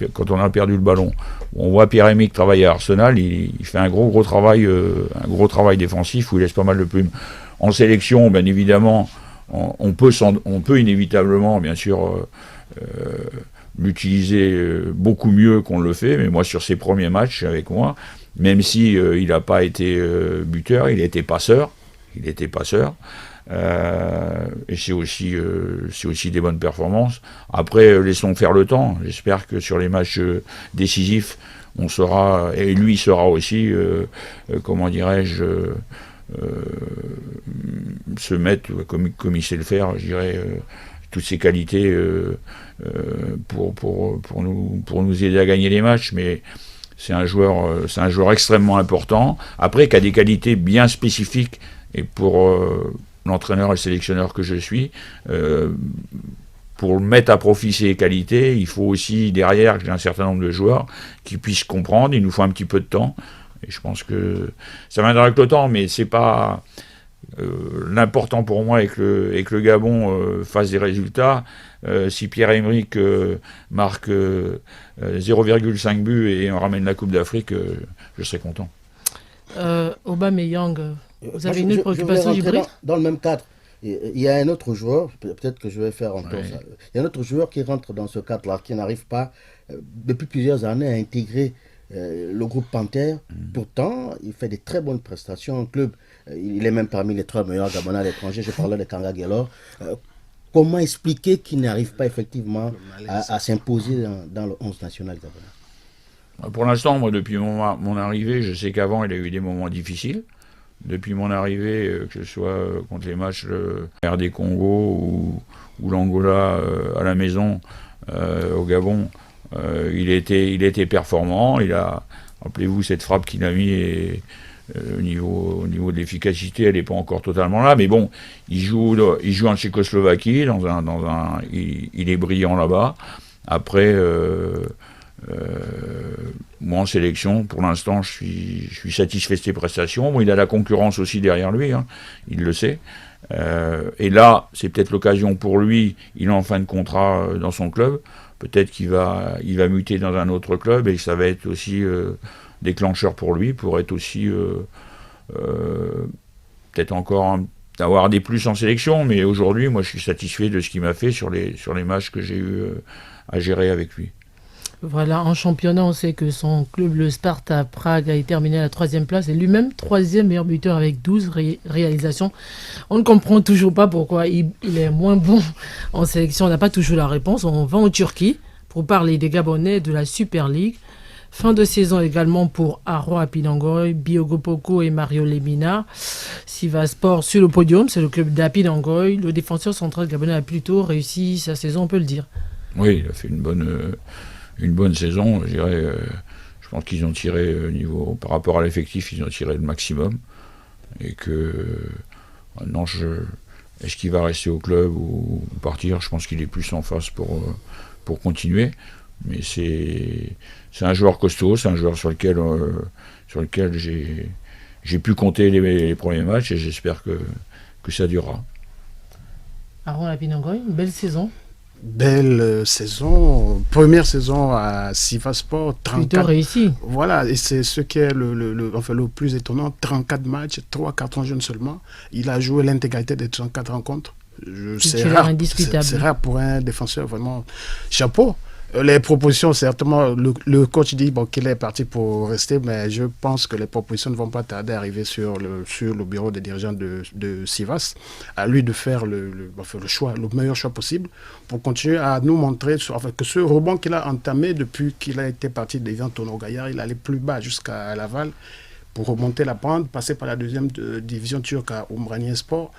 perdu le ballon. On voit Pierre-Emerick travailler à Arsenal, il fait un gros travail défensif où il laisse pas mal de plumes. En sélection, bien évidemment, on peut inévitablement, bien sûr, l'utiliser beaucoup mieux qu'on le fait, mais moi sur ses premiers matchs avec moi, même si il n'a pas été buteur, il était passeur, et c'est aussi des bonnes performances. Après, laissons faire le temps. J'espère que sur les matchs décisifs, on sera, et lui sera aussi, comment dirais-je, se mettre comme il sait le faire, je dirais, toutes ses qualités pour nous aider à gagner les matchs. Mais c'est un joueur extrêmement important, après qui a des qualités bien spécifiques, et pour l'entraîneur et le sélectionneur que je suis, pour mettre à profit ses qualités, il faut aussi derrière que j'ai un certain nombre de joueurs qui puissent comprendre. Il nous faut un petit peu de temps, et je pense que ça viendra avec le temps, mais c'est pas l'important pour moi est que le Gabon fasse des résultats. Si Pierre-Emerick marque 0,5 buts et on ramène la Coupe d'Afrique, je serai content. Aubameyang, vous avez une autre préoccupation, Djibril ? Dans le même cadre, il y a un autre joueur, peut-être que je vais faire encore ça. Il y a un autre joueur qui rentre dans ce cadre-là, qui n'arrive pas, depuis plusieurs années, à intégrer le groupe Panthère. Pourtant, il fait des très bonnes prestations en club. Il est même parmi les 3 meilleurs Gabonais à l'étranger. Je parlais de Kanga Guelor. Comment expliquer qu'il n'arrive pas effectivement à s'imposer dans le 11 national gabonais ? Pour l'instant, moi, depuis mon arrivée, je sais qu'avant, il a eu des moments difficiles. Depuis mon arrivée, que ce soit contre les matchs RD Congo ou l'Angola à la maison, au Gabon, il était performant. Il a, rappelez-vous, cette frappe qu'il a mis, et au niveau de l'efficacité, elle n'est pas encore totalement là. Mais bon, il joue en Tchécoslovaquie, il est brillant là-bas. Après, moi en sélection, pour l'instant, je suis satisfait de ses prestations. Bon, il a la concurrence aussi derrière lui, hein, il le sait. Et là, c'est peut-être l'occasion pour lui. Il est en fin de contrat dans son club. Peut-être qu'il va muter dans un autre club, et ça va être aussi déclencheur pour lui, pour être aussi peut-être encore avoir des plus en sélection. Mais aujourd'hui, moi, je suis satisfait de ce qu'il m'a fait sur les matchs que j'ai eu à gérer avec lui. Voilà, en championnat, on sait que son club, le Sparta Prague, a terminé à la 3e place, et lui-même 3e meilleur buteur avec 12 réalisations. On ne comprend toujours pas pourquoi il est moins bon en sélection. On n'a pas toujours la réponse. On va en Turquie pour parler des Gabonais de la Super League. Fin de saison également pour Aro Apinangoy, Biogo Poko et Mario Lemina. Sivaspor sur le podium, c'est le club d'Apinangoy. Le défenseur central gabonais a plutôt réussi sa saison, on peut le dire. Oui, il a fait une bonne saison, je dirais. Je pense qu'ils ont tiré par rapport à l'effectif, ils ont tiré le maximum. Et que maintenant, est-ce qu'il va rester au club ou partir? Je pense qu'il est plus en face pour continuer. Mais c'est un joueur costaud, c'est un joueur sur lequel j'ai pu compter les premiers matchs et j'espère que ça durera. Aaron Apinangoy, une belle saison. Belle saison, première saison à Sivaspor, 34. Plutôt réussi. Voilà, et c'est ce qui est le plus étonnant, 34 matchs, 3 cartons jaunes seulement. Il a joué l'intégralité des 34 rencontres. C'est rare, c'est rare pour un défenseur, vraiment. Chapeau. Les propositions, certainement, le coach dit qu'il est parti pour rester, mais je pense que les propositions ne vont pas tarder à arriver sur le bureau des dirigeants de Sivas. À lui de faire le meilleur choix possible pour continuer à nous montrer que ce rebond qu'il a entamé depuis qu'il a été parti devant Tono Gaillard, il allait plus bas jusqu'à Laval pour remonter la pente, passer par la deuxième division turque à Umraniyespor.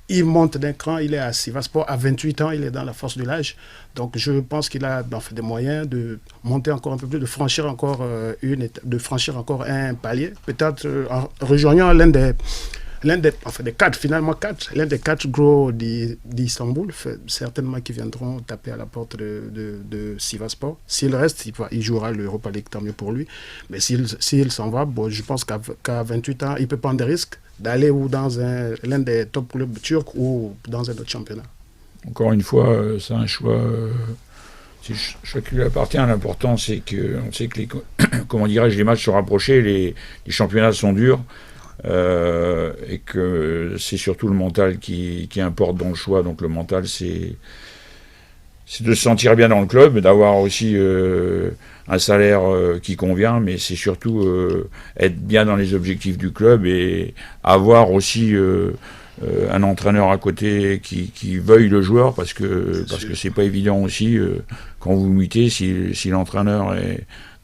Il monte d'un cran, il est à Sivaspor à 28 ans, il est dans la force de l'âge. Donc je pense qu'il a des moyens de monter encore un peu plus, de franchir encore un palier. Peut-être en rejoignant l'un des quatre gros d'Istanbul, certainement qui viendront taper à la porte de Sivaspor. S'il reste, il jouera l'Europa League, tant mieux pour lui. Mais s'il s'en va, je pense qu'à 28 ans, il peut prendre des risques d'aller ou dans l'un des top clubs turcs ou dans un autre championnat. Encore une fois, c'est un choix qui lui appartient. L'important, c'est qu'on sait que les matchs sont rapprochés, les championnats sont durs, et que c'est surtout le mental qui importe dans le choix. Donc le mental, c'est de se sentir bien dans le club, d'avoir aussi un salaire qui convient, mais c'est surtout être bien dans les objectifs du club et avoir aussi un entraîneur à côté qui veuille le joueur, parce que c'est pas évident aussi quand vous mutez, si l'entraîneur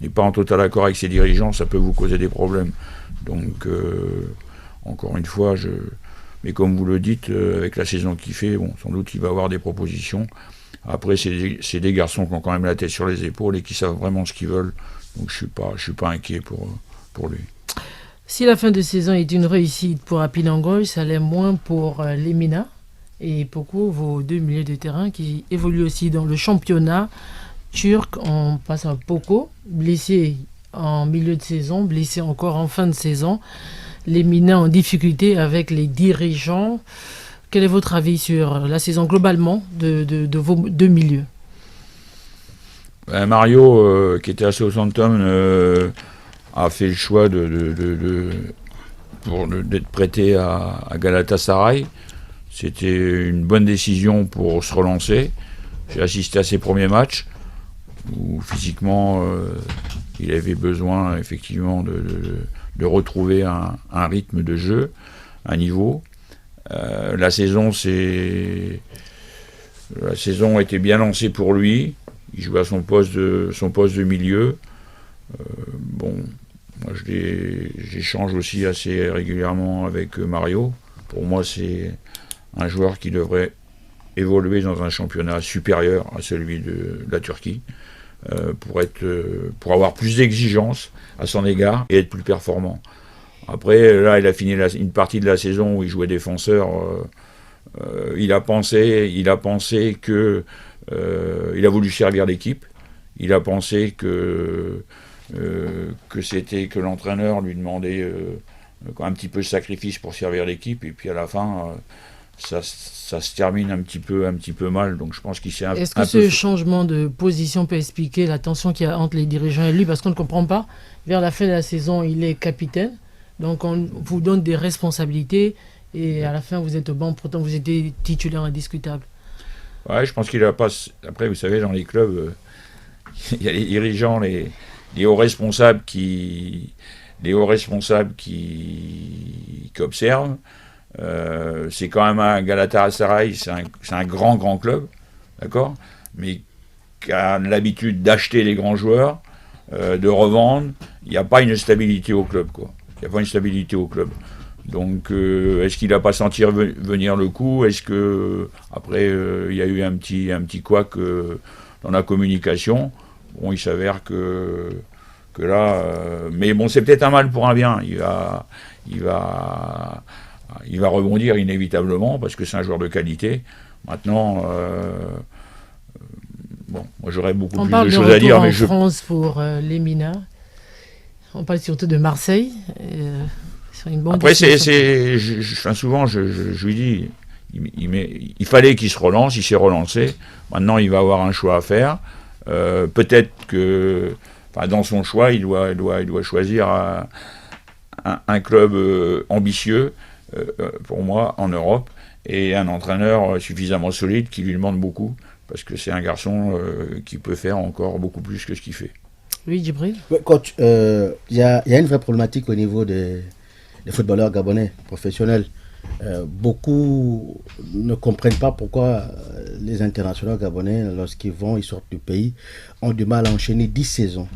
n'est pas en total accord avec ses dirigeants, ça peut vous causer des problèmes. Donc encore une fois, mais comme vous le dites, avec la saison qu'il fait, sans doute il va avoir des propositions. Après, c'est des garçons qui ont quand même la tête sur les épaules et qui savent vraiment ce qu'ils veulent. Donc je suis pas inquiet pour lui. Si la fin de saison est une réussite pour Apinangoy, ça l'est moins pour Lemina et Poko, vos deux milieux de terrain qui évoluent aussi dans le championnat turc. On passe à Poko, blessé en milieu de saison, blessé encore en fin de saison. Lemina en difficulté avec les dirigeants. Quel est votre avis sur la saison globalement de vos deux milieux? Mario, qui était à Southampton, a fait le choix d'être prêté à Galatasaray. C'était une bonne décision pour se relancer. J'ai assisté à ses premiers matchs où physiquement il avait besoin effectivement de retrouver un rythme de jeu, un niveau. La saison était bien lancée pour lui. Il jouait à son poste de milieu. Moi j'échange aussi assez régulièrement avec Mario. Pour moi, c'est un joueur qui devrait évoluer dans un championnat supérieur à celui de la Turquie, pour avoir plus d'exigences à son égard et être plus performant. Après, là, il a fini une partie de la saison où il jouait défenseur. Il a pensé que il a voulu servir l'équipe. Il a pensé que l'entraîneur lui demandait un petit peu de sacrifice pour servir l'équipe. Et puis à la fin, ça se termine un petit peu mal. Donc je pense qu'il s'est Est-ce que ce changement de position peut expliquer la tension qu'il y a entre les dirigeants et lui? Parce qu'on ne comprend pas. Vers la fin de la saison, il est capitaine. Donc on vous donne des responsabilités et à la fin vous êtes au banc, pourtant vous êtes titulaire indiscutable. Ouais, je pense qu'il a pas. Après, vous savez, dans les clubs, il y a les dirigeants, les hauts responsables qui observent. C'est quand même un Galatasaray, c'est un grand club, d'accord, mais qui a l'habitude d'acheter les grands joueurs. de revendre, il n'y a pas une stabilité au club, quoi. Il n'y a pas une stabilité au club. Donc, est-ce qu'il n'a pas senti venir le coup? Est-ce que après il y a eu un petit couac dans la communication? Bon, il s'avère que là, mais bon, c'est peut-être un mal pour un bien. Il va rebondir inévitablement parce que c'est un joueur de qualité. Maintenant, bon, moi j'aurais beaucoup plus de choses à dire, mais en France pour Lemina. On parle surtout de Marseille. Une bonne après, souvent, je lui dis, il fallait qu'il se relance, il s'est relancé. Maintenant, il va avoir un choix à faire. Peut-être que, dans son choix, il doit choisir un club ambitieux, pour moi, en Europe, et un entraîneur suffisamment solide qui lui demande beaucoup, parce que c'est un garçon qui peut faire encore beaucoup plus que ce qu'il fait. Oui, Djibril. Coach, il y a une vraie problématique au niveau des footballeurs gabonais professionnels. Beaucoup ne comprennent pas pourquoi les internationaux gabonais, lorsqu'ils sortent du pays, ont du mal à enchaîner 10 saisons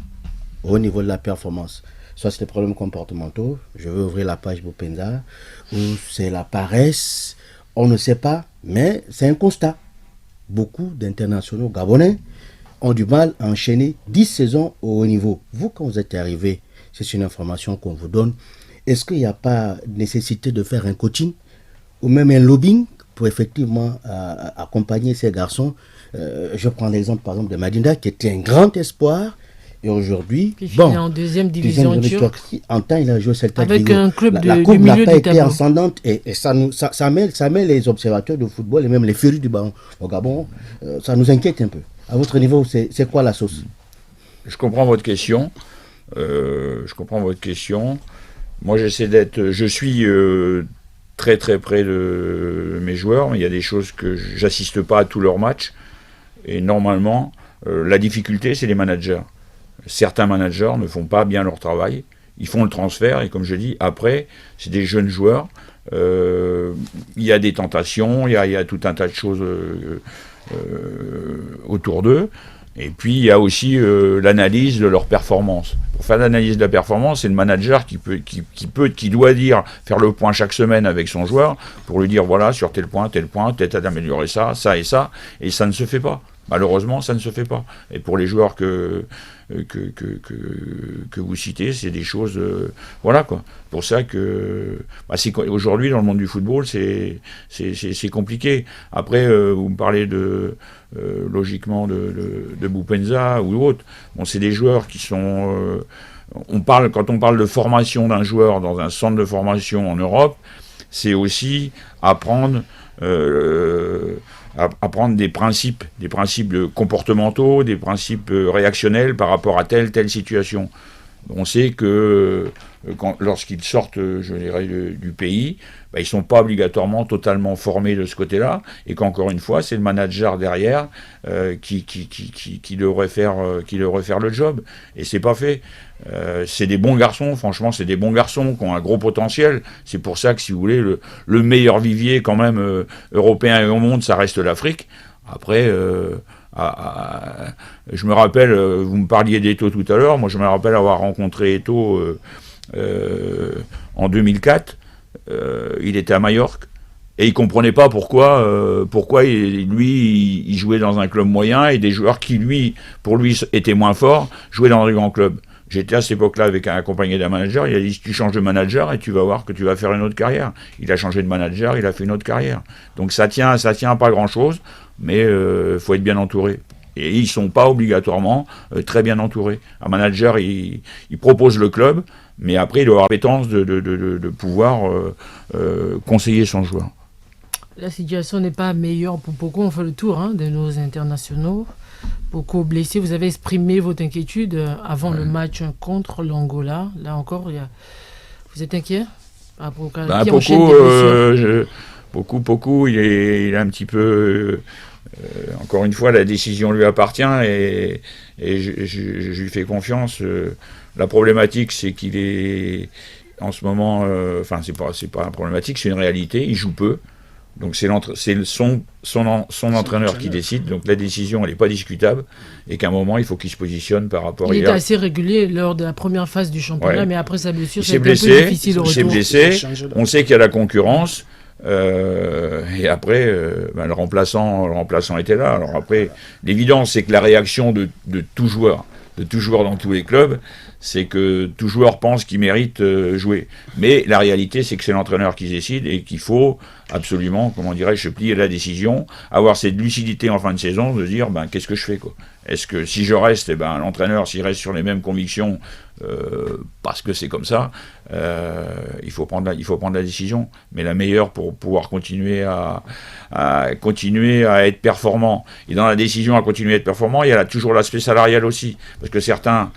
au niveau de la performance. Soit c'est des problèmes comportementaux, je veux ouvrir la page Bopenza, ou c'est la paresse, on ne sait pas, mais c'est un constat. Beaucoup d'internationaux gabonais ont du mal à enchaîner 10 saisons au haut niveau. Vous, quand vous êtes arrivé, c'est une information qu'on vous donne, est-ce qu'il n'y a pas nécessité de faire un coaching ou même un lobbying pour effectivement accompagner ces garçons? Je prends l'exemple par exemple de Madinda qui était un grand espoir et aujourd'hui, en deuxième division turque. En temps, il a joué Celta avec Vigo. un club la du courbe n'a milieu pas du été tableau. ascendante et ça met les observateurs de football et même les férus du ballon au Gabon, ça nous inquiète un peu. À votre niveau, c'est quoi la sauce? Je comprends votre question. Moi, je suis très très près de mes joueurs, mais il y a des choses que j'assiste pas à tous leurs matchs. Et normalement, la difficulté, c'est les managers. Certains managers ne font pas bien leur travail. Ils font le transfert et comme je dis, après, c'est des jeunes joueurs. Il y a des tentations, il y a tout un tas de choses autour d'eux. Et puis, il y a aussi l'analyse de leur performance. Pour faire l'analyse de la performance, c'est le manager qui doit faire le point chaque semaine avec son joueur pour lui dire, voilà, sur tel point, peut-être à d'améliorer ça et ça. Et ça ne se fait pas. Malheureusement, ça ne se fait pas. Et pour les joueurs que vous citez, c'est des choses... voilà, quoi. Pour ça que... aujourd'hui, dans le monde du football, c'est compliqué. Après, vous me parlez logiquement de Bopenza ou autre. Bon, c'est des joueurs qui sont... quand on parle de formation d'un joueur dans un centre de formation en Europe, c'est aussi apprendre des principes comportementaux, des principes réactionnels par rapport à telle situation. On sait que lorsqu'ils sortent, je dirais, du pays, ils ne sont pas obligatoirement totalement formés de ce côté-là, et qu'encore une fois, c'est le manager derrière qui devrait faire le job, et c'est pas fait. C'est des bons garçons, franchement, c'est des bons garçons qui ont un gros potentiel. C'est pour ça que, si vous voulez, le meilleur vivier quand même européen et au monde, ça reste l'Afrique. Après, je me rappelle, vous me parliez d'Eto tout à l'heure, moi je me rappelle avoir rencontré Eto en 2004, il était à Majorque, et il comprenait pas pourquoi il jouait dans un club moyen et des joueurs qui, pour lui, étaient moins forts, jouaient dans un grand club. J'étais à cette époque-là accompagné d'un manager, il a dit, tu changes de manager et tu vas voir que tu vas faire une autre carrière. Il a changé de manager, il a fait une autre carrière. Donc ça tient à pas grand-chose, mais faut être bien entouré. Et ils ne sont pas obligatoirement très bien entourés. Un manager, il propose le club, mais après, il doit avoir la compétence de pouvoir conseiller son joueur. La situation n'est pas meilleure pour beaucoup. On fait le tour de nos internationaux. Beaucoup blessés. Vous avez exprimé votre inquiétude avant le match contre l'Angola. Là encore, vous êtes inquiet? Beaucoup. Il est un petit peu... encore une fois, la décision lui appartient et je lui fais confiance. La problématique, c'est qu'il est en ce moment... c'est pas une problématique, c'est une réalité. Il joue peu. Donc c'est son entraîneur qui décide, donc la décision elle n'est pas discutable, et qu'à un moment il faut qu'il se positionne par rapport à... Il était assez régulier lors de la première phase du championnat, mais après sa blessure, c'est un peu difficile au retour. Il s'est blessé, on sait qu'il y a la concurrence, et après le remplaçant était là. Alors après, l'évidence c'est que la réaction de tout joueur dans tous les clubs, c'est que tout joueur pense qu'il mérite jouer. Mais la réalité, c'est que c'est l'entraîneur qui décide et qu'il faut absolument, se plier à la décision, avoir cette lucidité en fin de saison, de dire, qu'est-ce que je fais, quoi. Est-ce que si je reste, l'entraîneur, s'il reste sur les mêmes convictions, parce que c'est comme ça, il faut prendre la décision. Mais la meilleure pour pouvoir continuer à être performant. Et dans la décision à continuer à être performant, il y a toujours l'aspect salarial aussi. Parce que certains,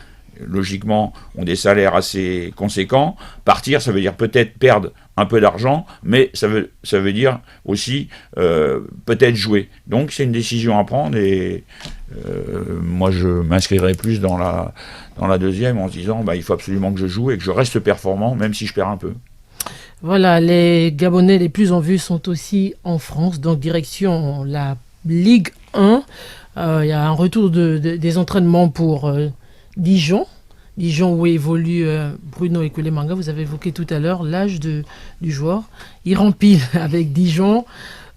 logiquement, ont des salaires assez conséquents. Partir, ça veut dire peut-être perdre un peu d'argent, mais ça veut dire aussi peut-être jouer. Donc c'est une décision à prendre, et moi je m'inscrirai plus dans la deuxième en se disant il faut absolument que je joue et que je reste performant, même si je perds un peu. Voilà, les Gabonais les plus en vue sont aussi en France, donc direction la Ligue 1. Il y a un retour des entraînements pour Dijon où évolue Bruno Ekwelemanga. Vous avez évoqué tout à l'heure l'âge du joueur. Il rempile avec Dijon.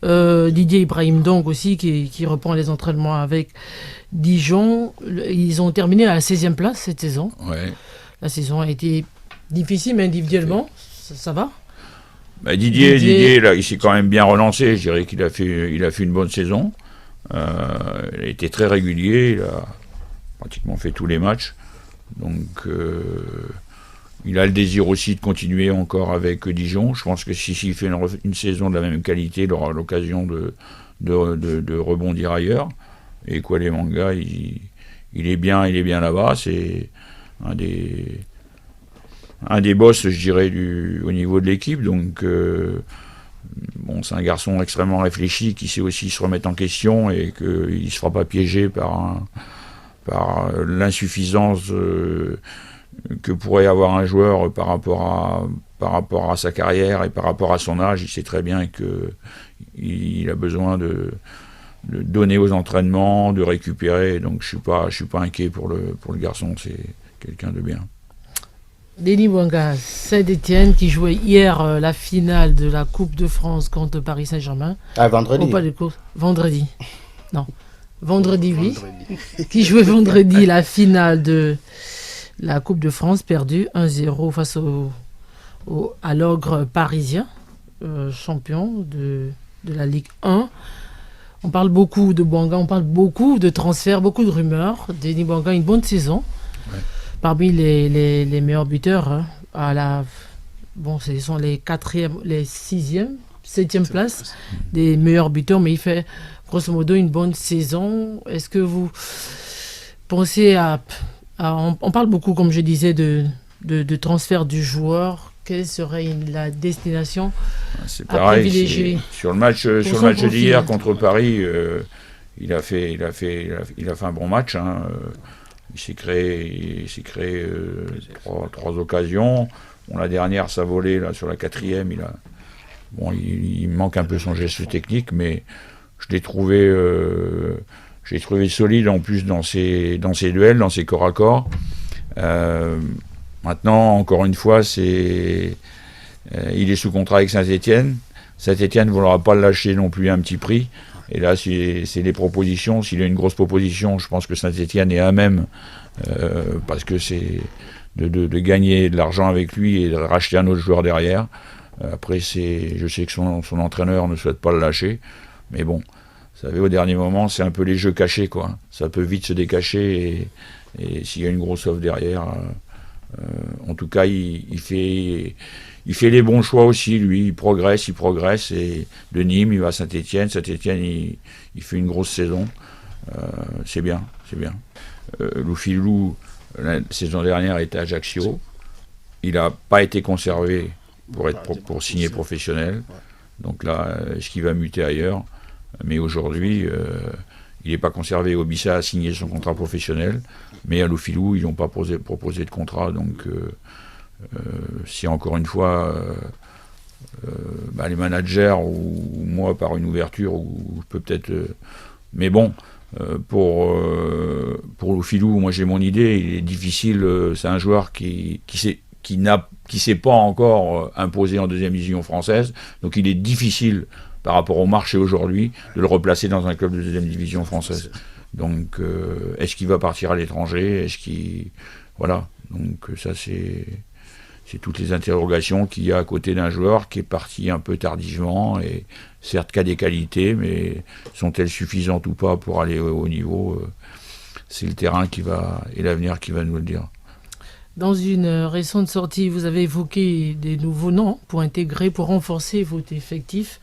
Didier Ibrahim donc aussi qui reprend les entraînements avec Dijon. Ils ont terminé à la 16e place cette saison. Ouais. La saison a été difficile, mais individuellement, ça va. Didier là, il s'est quand même bien relancé. Je dirais qu'il a fait une bonne saison. Il a été très régulier. Il a pratiquement fait tous les matchs. Donc il a le désir aussi de continuer encore avec Dijon. Je pense que s'il fait une saison de la même qualité, il aura l'occasion de rebondir ailleurs. Et Ekwelemanga, il est bien là-bas. C'est un des boss, je dirais, au niveau de l'équipe. Donc c'est un garçon extrêmement réfléchi qui sait aussi se remettre en question et qu'il ne se fera pas piéger par l'insuffisance que pourrait avoir un joueur par rapport à sa carrière et par rapport à son âge. Il sait très bien qu'il a besoin de donner aux entraînements, de récupérer. Donc je suis pas inquiet pour le garçon. C'est quelqu'un de bien. Denis Bouanga, Saint-Étienne qui jouait hier la finale de la Coupe de France contre Paris Saint-Germain. Vendredi. Vendredi. Non. Vendredi, oui. Qui jouait vendredi la finale de la Coupe de France, perdue 1-0 face à l'Ogre parisien, champion de la Ligue 1. On parle beaucoup de Bouanga, on parle beaucoup de transferts, beaucoup de rumeurs. Denis Bouanga, une bonne saison. Ouais. Parmi les meilleurs buteurs, ce sont les 4e, les 6e, 7e places des meilleurs buteurs, mais il fait grosso modo une bonne saison. Est-ce que vous pensez on parle beaucoup, comme je disais, de transfert du joueur. Quelle serait la destination à privilégier? Sur le match d'hier contre Paris, il a fait un bon match. Il s'est créé trois occasions. La dernière, ça volait là, sur la 4e. Il manque un peu son geste technique, mais je l'ai trouvé solide en plus dans ses duels, dans ses corps à corps. Maintenant, encore une fois, il est sous contrat avec Saint-Étienne. Saint-Étienne ne voudra pas le lâcher non plus à un petit prix. Et là, c'est les propositions. S'il y a une grosse proposition, je pense que Saint-Étienne est à même, parce que c'est de gagner de l'argent avec lui et de racheter un autre joueur derrière. Après, je sais que son entraîneur ne souhaite pas le lâcher. Mais bon, vous savez, au dernier moment, c'est un peu les jeux cachés, quoi. Ça peut vite se décacher et s'il y a une grosse offre derrière... en tout cas, il fait les bons choix aussi, lui. Il progresse. Et de Nîmes, il va à Saint-Étienne. Saint-Étienne, il fait une grosse saison. C'est bien. Loufilou, la saison dernière, était à Ajaccio. Il n'a pas été conservé pour signer professionnel. Donc là, est-ce qu'il va muter ailleurs? Mais aujourd'hui, il n'est pas conservé. Obissa a signé son contrat professionnel. Mais à Loufilou, ils n'ont pas proposé de contrat. Donc, si encore une fois, les managers ou moi par une ouverture ou je peux peut-être. Mais bon, pour Filou, moi j'ai mon idée. Il est difficile. C'est un joueur qui s'est pas encore imposé en deuxième division française, donc il est difficile par rapport au marché aujourd'hui de le replacer dans un club de deuxième division française. Donc est-ce qu'il va partir à l'étranger? Est-ce qu'il voilà. Donc ça c'est toutes les interrogations qu'il y a à côté d'un joueur qui est parti un peu tardivement et certes qu'a des qualités, mais sont-elles suffisantes ou pas pour aller au haut niveau? C'est le terrain et l'avenir qui va nous le dire. Dans une récente sortie, vous avez évoqué des nouveaux noms pour intégrer, pour renforcer votre effectif.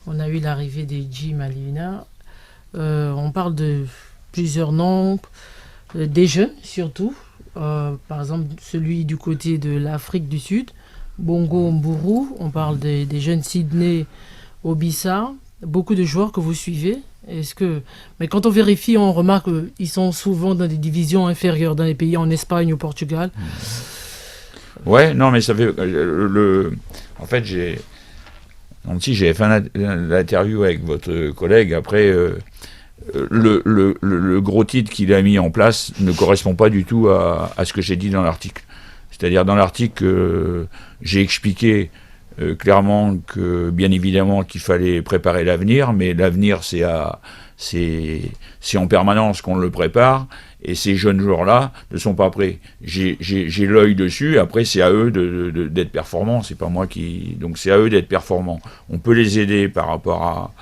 On a eu l'arrivée des Jim Alina. On parle de plusieurs noms, des jeunes surtout. Par exemple, celui du côté de l'Afrique du Sud, Bongo Mburu. On parle des jeunes Sydney Obissa. Beaucoup de joueurs que vous suivez. Mais quand on vérifie, on remarque qu'ils sont souvent dans des divisions inférieures, dans les pays en Espagne ou au Portugal. Ouais, non, mais ça fait... En fait, j'avais fait l'interview avec votre collègue. Après, le gros titre qu'il a mis en place ne correspond pas du tout à ce que j'ai dit dans l'article. C'est-à-dire, dans l'article, j'ai expliqué clairement que, bien évidemment, qu'il fallait préparer l'avenir, mais l'avenir, c'est en permanence qu'on le prépare, et ces jeunes joueurs-là ne sont pas prêts. J'ai l'œil dessus, après, c'est à eux d'être performants, c'est pas moi qui... Donc, c'est à eux d'être performants. On peut les aider par rapport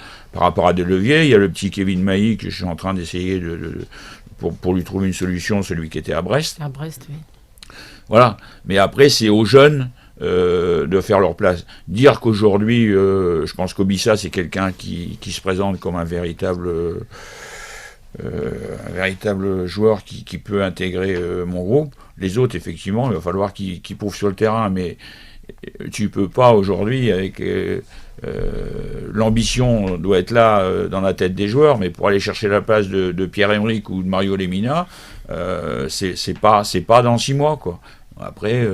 à des leviers. Il y a le petit Kevin Mailly que je suis en train d'essayer pour lui trouver une solution, celui qui était à Brest. À Brest, oui. Voilà. Mais après, c'est aux jeunes de faire leur place. Dire qu'aujourd'hui, je pense qu'Obissa, c'est quelqu'un qui se présente comme un véritable joueur qui peut intégrer mon groupe. Les autres, effectivement, il va falloir qu'ils prouvent sur le terrain, mais tu peux pas aujourd'hui, avec l'ambition doit être là dans la tête des joueurs, mais pour aller chercher la place de Pierre-Emerick ou de Mario Lemina, c'est pas dans 6 mois, quoi. Après,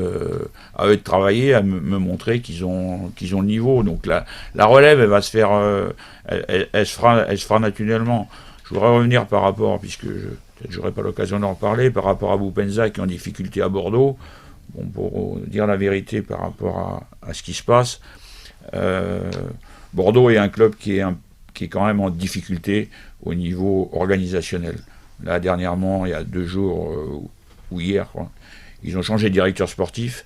à eux de travailler, à me montrer qu'ils ont le niveau. Donc la relève, elle va se faire, elle se fera naturellement. Je voudrais revenir par rapport, puisque peut-être j'aurai pas l'occasion d'en reparler, par rapport à Boupenza qui est en difficulté à Bordeaux. Bon, pour dire la vérité par rapport à ce qui se passe, Bordeaux est un club qui est quand même en difficulté au niveau organisationnel. Là, dernièrement, il y a 2 jours, ou hier, quoi, ils ont changé de directeur sportif.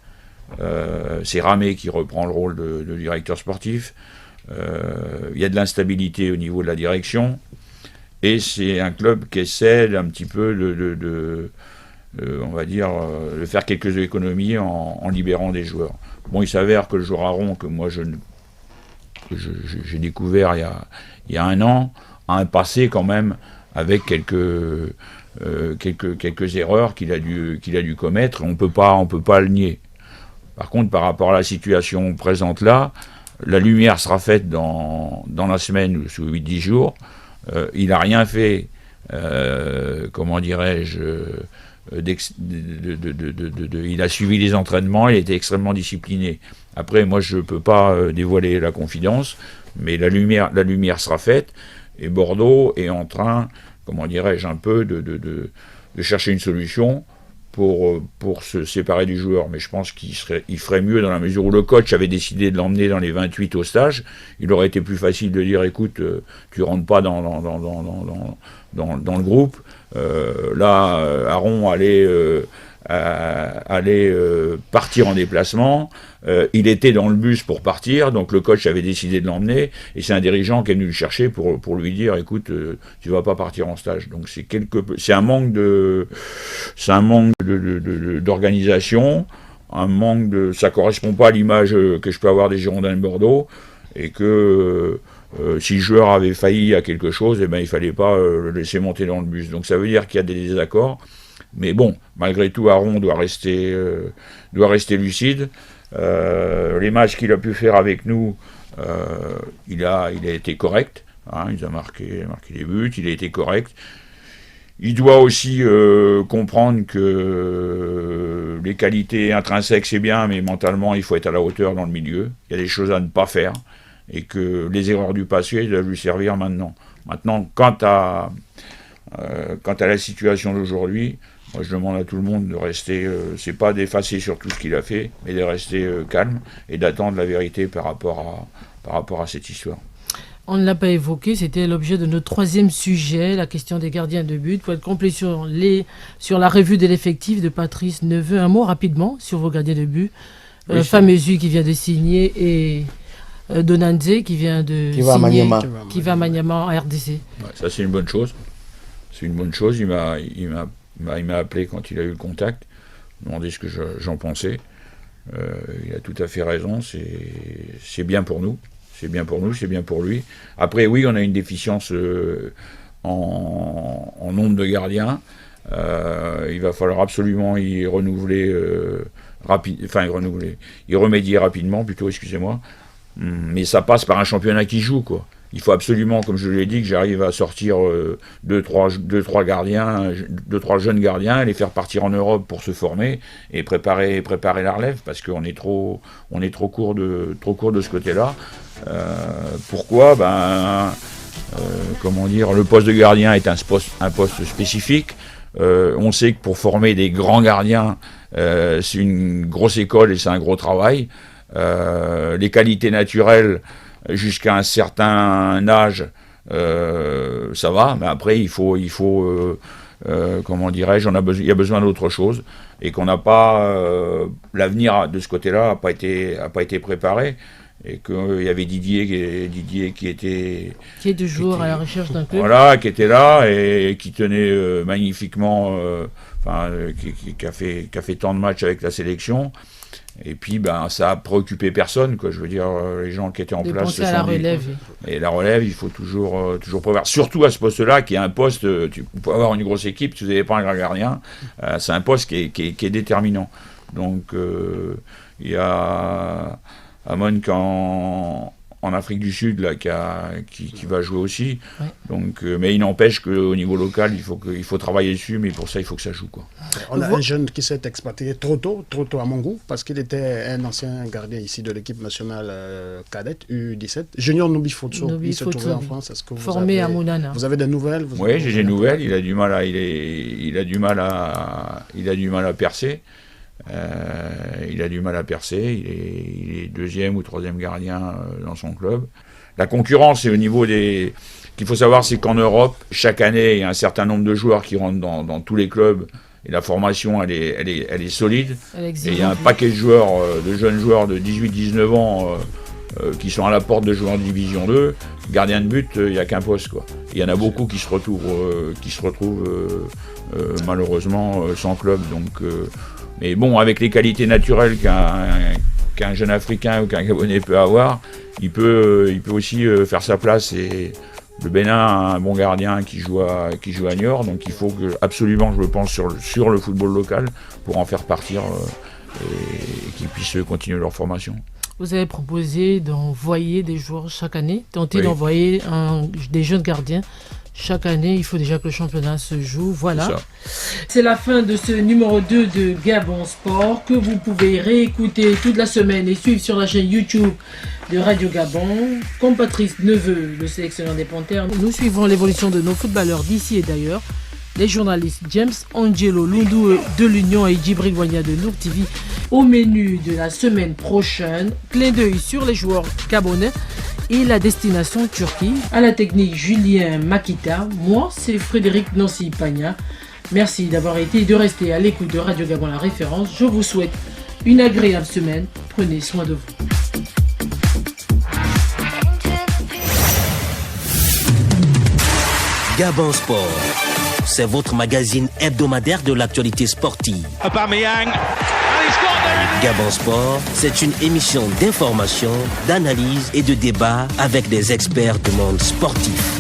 C'est Ramé qui reprend le rôle de directeur sportif. Il y a de l'instabilité au niveau de la direction. Et c'est un club qui essaie un petit peu on va dire, de faire quelques économies en libérant des joueurs. Bon, il s'avère que le joueur Aron, que moi j'ai découvert il y a 1 an, a un passé quand même avec quelques erreurs qu'il a dû commettre. On peut pas le nier. Par contre, par rapport à la situation présente là, la lumière sera faite dans la semaine ou sous 8-10 jours. Il n'a rien fait, comment dirais-je, il a suivi les entraînements, il était extrêmement discipliné. Après, moi, je ne peux pas dévoiler la confidence, mais la lumière sera faite, et Bordeaux est en train, comment dirais-je, un peu de chercher une solution pour se séparer du joueur. Mais je pense qu'il ferait mieux dans la mesure où le coach avait décidé de l'emmener dans les 28 au stage. Il aurait été plus facile de dire, écoute, tu rentres pas dans le groupe. Là, Aron allait partir en déplacement. Il était dans le bus pour partir, donc le coach avait décidé de l'emmener, et c'est un dirigeant qui est venu le chercher pour lui dire, écoute, tu vas pas partir en stage. Donc c'est un manque d'organisation, ça correspond pas à l'image que je peux avoir des Girondins de Bordeaux, et que si le joueur avait failli à quelque chose, eh ben il fallait pas le laisser monter dans le bus. Donc ça veut dire qu'il y a des désaccords. Mais bon, malgré tout, Aron doit rester lucide. Les matchs qu'il a pu faire avec nous, il a été correct. Hein, il a marqué des buts, il a été correct. Il doit aussi comprendre que les qualités intrinsèques, c'est bien, mais mentalement, il faut être à la hauteur dans le milieu. Il y a des choses à ne pas faire. Et que les erreurs du passé doivent lui servir maintenant. Maintenant, quant à la situation d'aujourd'hui, moi je demande à tout le monde de rester, c'est pas d'effacer sur tout ce qu'il a fait, mais de rester calme et d'attendre la vérité par rapport à cette histoire. On ne l'a pas évoqué, c'était l'objet de notre troisième sujet, la question des gardiens de but. Pour être complet sur la revue de l'effectif de Patrice Neveu, un mot rapidement sur vos gardiens de but. Oui, Famezu qui vient de signer et Donanze qui vient de signer, qui va à Maniama en RDC. Ouais, ça c'est une bonne chose. C'est une bonne chose. Il m'a appelé quand il a eu le contact, demandé ce que j'en pensais. Il a tout à fait raison. C'est bien pour nous. C'est bien pour nous, c'est bien pour lui. Après, oui, on a une déficience en nombre de gardiens. Il va falloir absolument y remédier rapidement, plutôt, excusez-moi. Mais ça passe par un championnat qui joue, quoi. Il faut absolument, comme je l'ai dit, que j'arrive à sortir 2-3 gardiens, 2-3 jeunes gardiens, les faire partir en Europe pour se former et préparer la relève, parce qu'on est trop court de ce côté-là. Pourquoi ? Le poste de gardien est un poste spécifique. On sait que pour former des grands gardiens, c'est une grosse école et c'est un gros travail. Les qualités naturelles, jusqu'à un certain âge, ça va, mais après il y a besoin d'autre chose, et qu'on n'a pas l'avenir de ce côté-là n'a pas été préparé, et qu'il y avait Didier qui est toujours à la recherche d'un club, voilà, qui était là et qui tenait magnifiquement, qui a fait tant de matchs avec la sélection. Et puis, ça a préoccupé personne, quoi. Je veux dire, les gens qui étaient en place se sont dit. La relève. Et la relève, il faut toujours prévoir. Surtout à ce poste-là, qui est un poste, tu peux avoir une grosse équipe, si vous n'avez pas un grand gardien, c'est un poste qui est déterminant. Donc, il y a Amon en Afrique du Sud, là, qui va jouer aussi. Ouais. Donc, mais il n'empêche qu'au niveau local, il faut travailler dessus, mais pour ça, il faut que ça joue, quoi. On a un jeune qui s'est expatrié trop tôt à mon goût, parce qu'il était un ancien gardien ici de l'équipe nationale cadette U17. Junior Nubi Fotso, il se trouvait en France. Est-ce que formé à Mounana. Vous avez des nouvelles? Oui, j'ai des nouvelles. Il a du mal à percer. Il a du mal à percer, il est deuxième ou troisième gardien dans son club. La concurrence, c'est au niveau des... qu'il faut savoir, c'est qu'en Europe, chaque année, il y a un certain nombre de joueurs qui rentrent dans tous les clubs, et la formation, elle est solide. Et il y a un paquet de jeunes joueurs de 18-19 ans qui sont à la porte de jouer en Division 2. Gardien de but, il n'y a qu'un poste, quoi. Il y en a beaucoup qui se retrouvent malheureusement sans club, donc... Mais bon, avec les qualités naturelles qu'un jeune Africain ou qu'un Gabonais peut avoir, il peut aussi faire sa place. Et le Bénin a un bon gardien qui joue à Niort, donc il faut absolument, je pense, sur le football local pour en faire partir et qu'ils puissent continuer leur formation. Vous avez proposé d'envoyer des joueurs chaque année, d'envoyer des jeunes gardiens. Chaque année, il faut déjà que le championnat se joue. Voilà. C'est la fin de ce numéro 2 de Gabon Sport, que vous pouvez réécouter toute la semaine et suivre sur la chaîne YouTube de Radio Gabon. Comme Patrice Neveu, le sélectionneur des Panthères, nous suivons l'évolution de nos footballeurs d'ici et d'ailleurs. Les journalistes James Angelo Lundu de l'Union et Djibril Wanya de Nour TV. Au menu de la semaine prochaine, clin d'œil sur les joueurs gabonais et la destination Turquie. À la technique, Julien Makita. Moi, c'est Frédéric Nancy Pagna. Merci d'avoir été et de rester à l'écoute de Radio Gabon La Référence. Je vous souhaite une agréable semaine. Prenez soin de vous. Gabon Sport, c'est votre magazine hebdomadaire de l'actualité sportive. Aubameyang. Gabon Sport, c'est une émission d'information, d'analyse et de débat avec des experts du monde sportif.